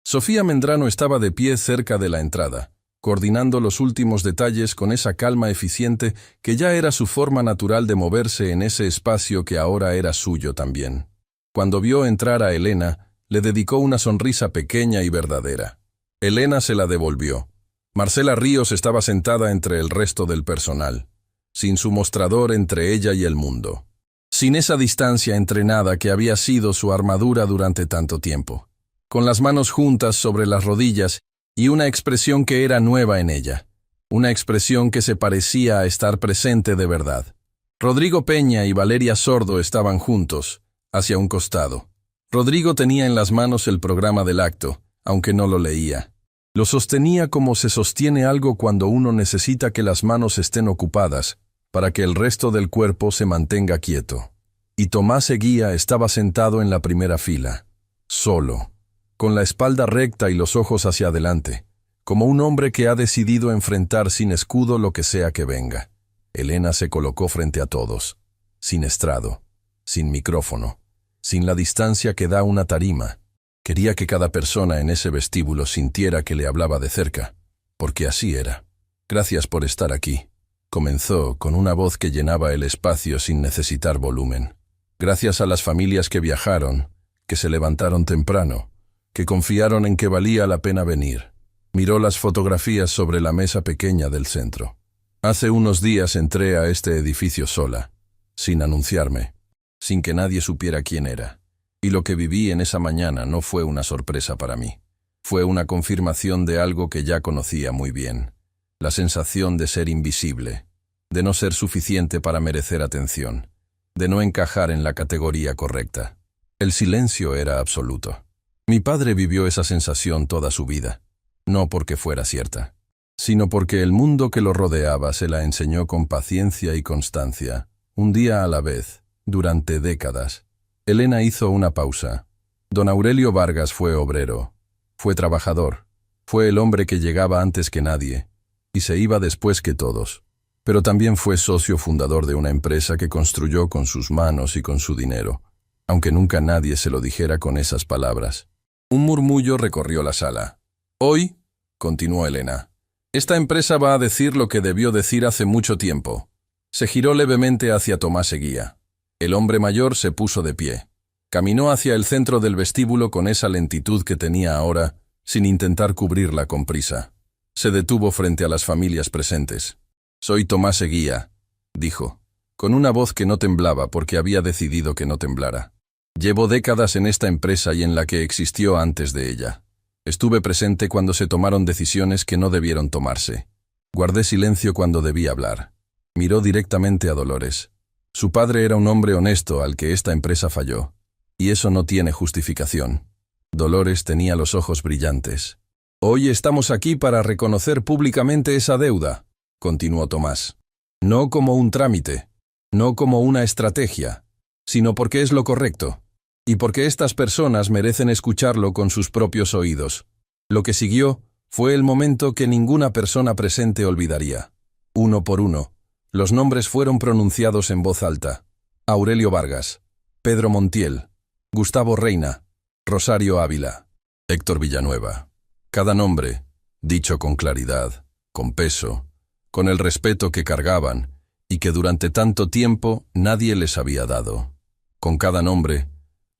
Sofía Mendrano estaba de pie cerca de la entrada, coordinando los últimos detalles con esa calma eficiente que ya era su forma natural de moverse en ese espacio que ahora era suyo también. Cuando vio entrar a Elena, Le dedicó una sonrisa pequeña y verdadera. Elena se la devolvió. Marcela Ríos estaba sentada entre el resto del personal, sin su mostrador entre ella y el mundo, sin esa distancia entrenada que había sido su armadura durante tanto tiempo, con las manos juntas sobre las rodillas y una expresión que era nueva en ella, una expresión que se parecía a estar presente de verdad. Rodrigo Peña y Valeria Sordo estaban juntos, hacia un costado. Rodrigo tenía en las manos el programa del acto, aunque no lo leía. Lo sostenía como se sostiene algo cuando uno necesita que las manos estén ocupadas, para que el resto del cuerpo se mantenga quieto. Y Tomás Eguía estaba sentado en la primera fila, solo, con la espalda recta y los ojos hacia adelante, como un hombre que ha decidido enfrentar sin escudo lo que sea que venga. Elena se colocó frente a todos, sin estrado, sin micrófono, sin la distancia que da una tarima. Quería que cada persona en ese vestíbulo sintiera que le hablaba de cerca, porque así era. Gracias por estar aquí. Comenzó con una voz que llenaba el espacio sin necesitar volumen. Gracias a las familias que viajaron, que se levantaron temprano, que confiaron en que valía la pena venir. Miró las fotografías sobre la mesa pequeña del centro. Hace unos días entré a este edificio sola, sin anunciarme, sin que nadie supiera quién era. Y lo que viví en esa mañana no fue una sorpresa para mí. Fue una confirmación de algo que ya conocía muy bien. La sensación de ser invisible, de no ser suficiente para merecer atención, de no encajar en la categoría correcta. El silencio era absoluto. Mi padre vivió esa sensación toda su vida, no porque fuera cierta, sino porque el mundo que lo rodeaba se la enseñó con paciencia y constancia, un día a la vez, durante décadas. Elena hizo una pausa. Don Aurelio Vargas fue obrero, fue trabajador, fue el hombre que llegaba antes que nadie, y se iba después que todos. Pero también fue socio fundador de una empresa que construyó con sus manos y con su dinero, aunque nunca nadie se lo dijera con esas palabras. Un murmullo recorrió la sala. Hoy, continuó Elena, esta empresa va a decir lo que debió decir hace mucho tiempo. Se giró levemente hacia Tomás Eguía. El hombre mayor se puso de pie. Caminó hacia el centro del vestíbulo con esa lentitud que tenía ahora, sin intentar cubrirla con prisa. Se detuvo frente a las familias presentes. «Soy Tomás Eguía», dijo, con una voz que no temblaba porque había decidido que no temblara. «Llevo décadas en esta empresa y en la que existió antes de ella. Estuve presente cuando se tomaron decisiones que no debieron tomarse. Guardé silencio cuando debí hablar». Miró directamente a Dolores. Su padre era un hombre honesto al que esta empresa falló, y eso no tiene justificación. Dolores tenía los ojos brillantes. «Hoy estamos aquí para reconocer públicamente esa deuda», continuó Tomás. «No como un trámite, no como una estrategia, sino porque es lo correcto, y porque estas personas merecen escucharlo con sus propios oídos. Lo que siguió fue el momento que ninguna persona presente olvidaría. Uno por uno, los nombres fueron pronunciados en voz alta. Aurelio Vargas, Pedro Montiel, Gustavo Reina, Rosario Ávila, Héctor Villanueva. Cada nombre, dicho con claridad, con peso, con el respeto que cargaban y que durante tanto tiempo nadie les había dado. Con cada nombre,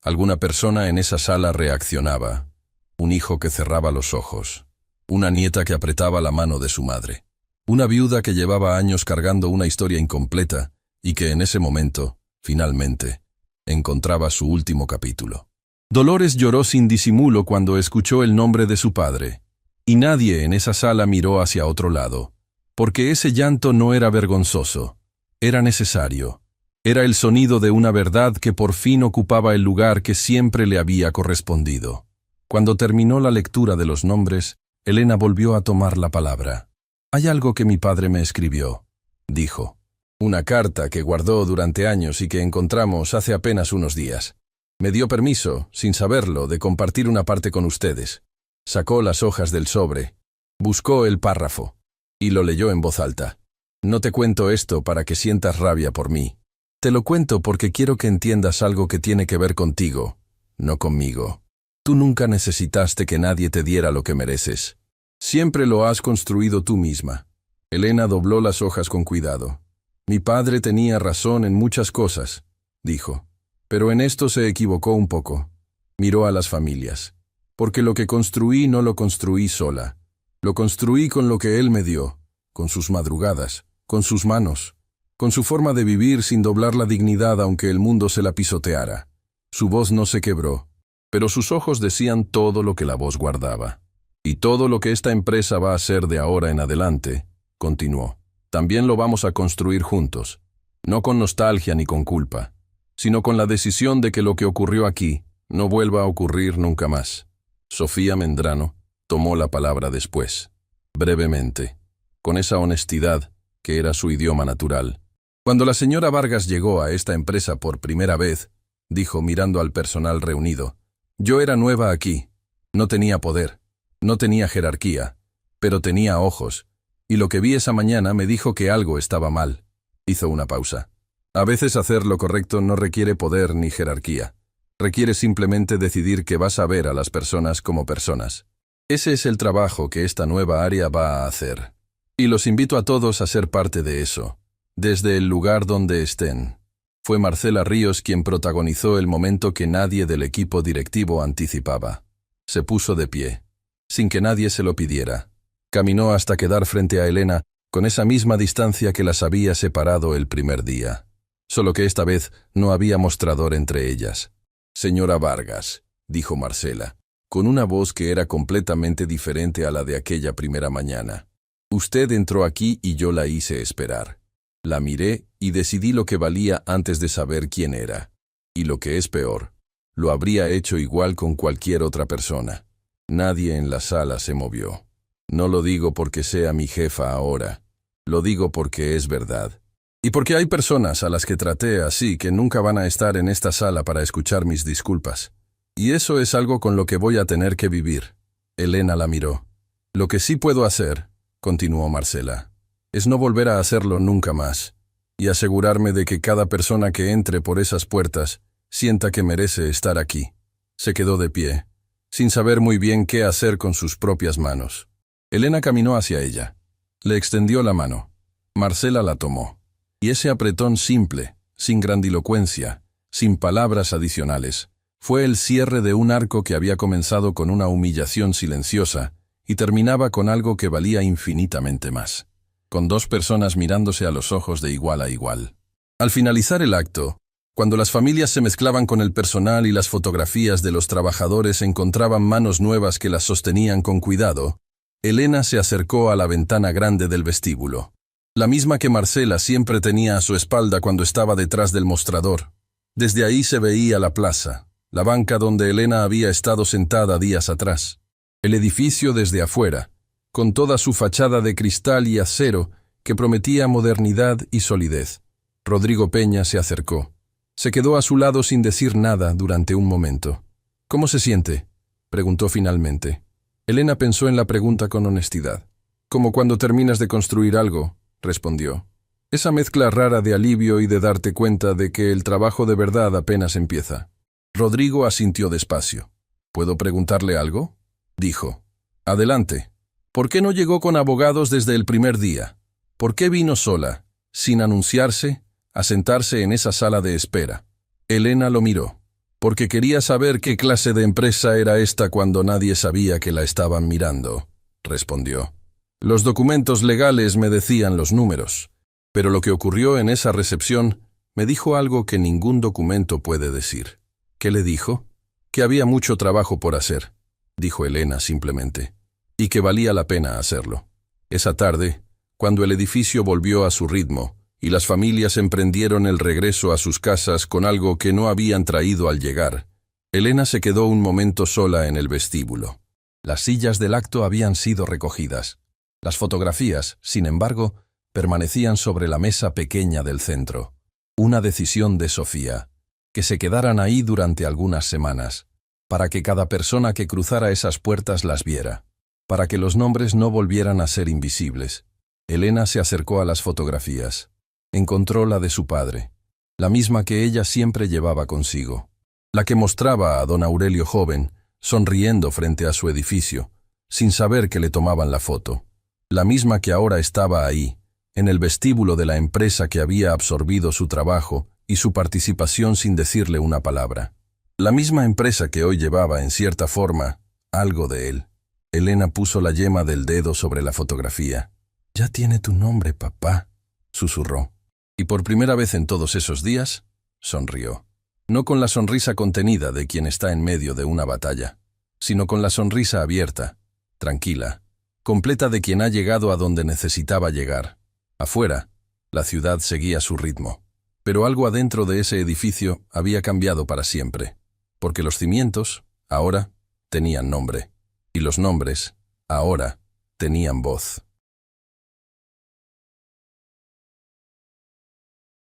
alguna persona en esa sala reaccionaba. Un hijo que cerraba los ojos, una nieta que apretaba la mano de su madre. Una viuda que llevaba años cargando una historia incompleta y que en ese momento, finalmente, encontraba su último capítulo. Dolores lloró sin disimulo cuando escuchó el nombre de su padre, y nadie en esa sala miró hacia otro lado, porque ese llanto no era vergonzoso, era necesario. Era el sonido de una verdad que por fin ocupaba el lugar que siempre le había correspondido. Cuando terminó la lectura de los nombres, Elena volvió a tomar la palabra. «Hay algo que mi padre me escribió», dijo. «Una carta que guardó durante años y que encontramos hace apenas unos días. Me dio permiso, sin saberlo, de compartir una parte con ustedes. Sacó las hojas del sobre, buscó el párrafo y lo leyó en voz alta. No te cuento esto para que sientas rabia por mí. Te lo cuento porque quiero que entiendas algo que tiene que ver contigo, no conmigo. Tú nunca necesitaste que nadie te diera lo que mereces. Siempre lo has construido tú misma». Elena dobló las hojas con cuidado. «Mi padre tenía razón en muchas cosas», dijo, «pero en esto se equivocó un poco. Miró a las familias. Porque lo que construí no lo construí sola. Lo construí con lo que él me dio, con sus madrugadas, con sus manos, con su forma de vivir sin doblar la dignidad aunque el mundo se la pisoteara. Su voz no se quebró, pero sus ojos decían todo lo que la voz guardaba. Y todo lo que esta empresa va a hacer de ahora en adelante, continuó, también lo vamos a construir juntos, no con nostalgia ni con culpa, sino con la decisión de que lo que ocurrió aquí no vuelva a ocurrir nunca más. Sofía Mendrano tomó la palabra después, brevemente, con esa honestidad que era su idioma natural. Cuando la señora Vargas llegó a esta empresa por primera vez, dijo mirando al personal reunido, yo era nueva aquí, no tenía poder, no tenía jerarquía, pero tenía ojos, y lo que vi esa mañana me dijo que algo estaba mal. Hizo una pausa. A veces hacer lo correcto no requiere poder ni jerarquía. Requiere simplemente decidir que vas a ver a las personas como personas. Ese es el trabajo que esta nueva área va a hacer. Y los invito a todos a ser parte de eso, desde el lugar donde estén. Fue Marcela Ríos quien protagonizó el momento que nadie del equipo directivo anticipaba. Se puso de pie, sin que nadie se lo pidiera. Caminó hasta quedar frente a Elena con esa misma distancia que las había separado el primer día. Solo que esta vez no había mostrador entre ellas. Señora Vargas, dijo Marcela, con una voz que era completamente diferente a la de aquella primera mañana. Usted entró aquí y yo la hice esperar. La miré y decidí lo que valía antes de saber quién era. Y lo que es peor, lo habría hecho igual con cualquier otra persona. Nadie en la sala se movió. No lo digo porque sea mi jefa ahora. Lo digo porque es verdad. Y porque hay personas a las que traté así que nunca van a estar en esta sala para escuchar mis disculpas. Y eso es algo con lo que voy a tener que vivir. Elena la miró. Lo que sí puedo hacer, continuó Marcela, es no volver a hacerlo nunca más, y asegurarme de que cada persona que entre por esas puertas sienta que merece estar aquí. Se quedó de pie, sin saber muy bien qué hacer con sus propias manos. Elena caminó hacia ella. Le extendió la mano. Marcela la tomó. Y ese apretón simple, sin grandilocuencia, sin palabras adicionales, fue el cierre de un arco que había comenzado con una humillación silenciosa y terminaba con algo que valía infinitamente más, con dos personas mirándose a los ojos de igual a igual. Al finalizar el acto, cuando las familias se mezclaban con el personal y las fotografías de los trabajadores encontraban manos nuevas que las sostenían con cuidado, Elena se acercó a la ventana grande del vestíbulo. La misma que Marcela siempre tenía a su espalda cuando estaba detrás del mostrador. Desde ahí se veía la plaza, la banca donde Elena había estado sentada días atrás. El edificio desde afuera, con toda su fachada de cristal y acero que prometía modernidad y solidez. Rodrigo Peña se acercó. Se quedó a su lado sin decir nada durante un momento. «¿Cómo se siente?», preguntó finalmente. Elena pensó en la pregunta con honestidad. «Como cuando terminas de construir algo», respondió. «Esa mezcla rara de alivio y de darte cuenta de que el trabajo de verdad apenas empieza». Rodrigo asintió despacio. «¿Puedo preguntarle algo?», dijo. «Adelante. ¿Por qué no llegó con abogados desde el primer día? ¿Por qué vino sola, sin anunciarse, a sentarse en esa sala de espera?» Elena lo miró. «Porque quería saber qué clase de empresa era esta cuando nadie sabía que la estaban mirando», respondió. «Los documentos legales me decían los números, pero lo que ocurrió en esa recepción me dijo algo que ningún documento puede decir». «¿Qué le dijo?» «Que había mucho trabajo por hacer», dijo Elena simplemente, «y que valía la pena hacerlo». Esa tarde, cuando el edificio volvió a su ritmo y las familias emprendieron el regreso a sus casas con algo que no habían traído al llegar, Elena se quedó un momento sola en el vestíbulo. Las sillas del acto habían sido recogidas. Las fotografías, sin embargo, permanecían sobre la mesa pequeña del centro. Una decisión de Sofía, que se quedaran ahí durante algunas semanas, para que cada persona que cruzara esas puertas las viera, para que los nombres no volvieran a ser invisibles. Elena se acercó a las fotografías. Encontró la de su padre, la misma que ella siempre llevaba consigo, la que mostraba a don Aurelio joven, sonriendo frente a su edificio, sin saber que le tomaban la foto, la misma que ahora estaba ahí, en el vestíbulo de la empresa que había absorbido su trabajo y su participación sin decirle una palabra. La misma empresa que hoy llevaba, en cierta forma, algo de él. Elena puso la yema del dedo sobre la fotografía. «Ya tiene tu nombre, papá», susurró. Y por primera vez en todos esos días, sonrió. No con la sonrisa contenida de quien está en medio de una batalla, sino con la sonrisa abierta, tranquila, completa de quien ha llegado a donde necesitaba llegar. Afuera, la ciudad seguía su ritmo. Pero algo adentro de ese edificio había cambiado para siempre, porque los cimientos, ahora, tenían nombre, y los nombres, ahora, tenían voz.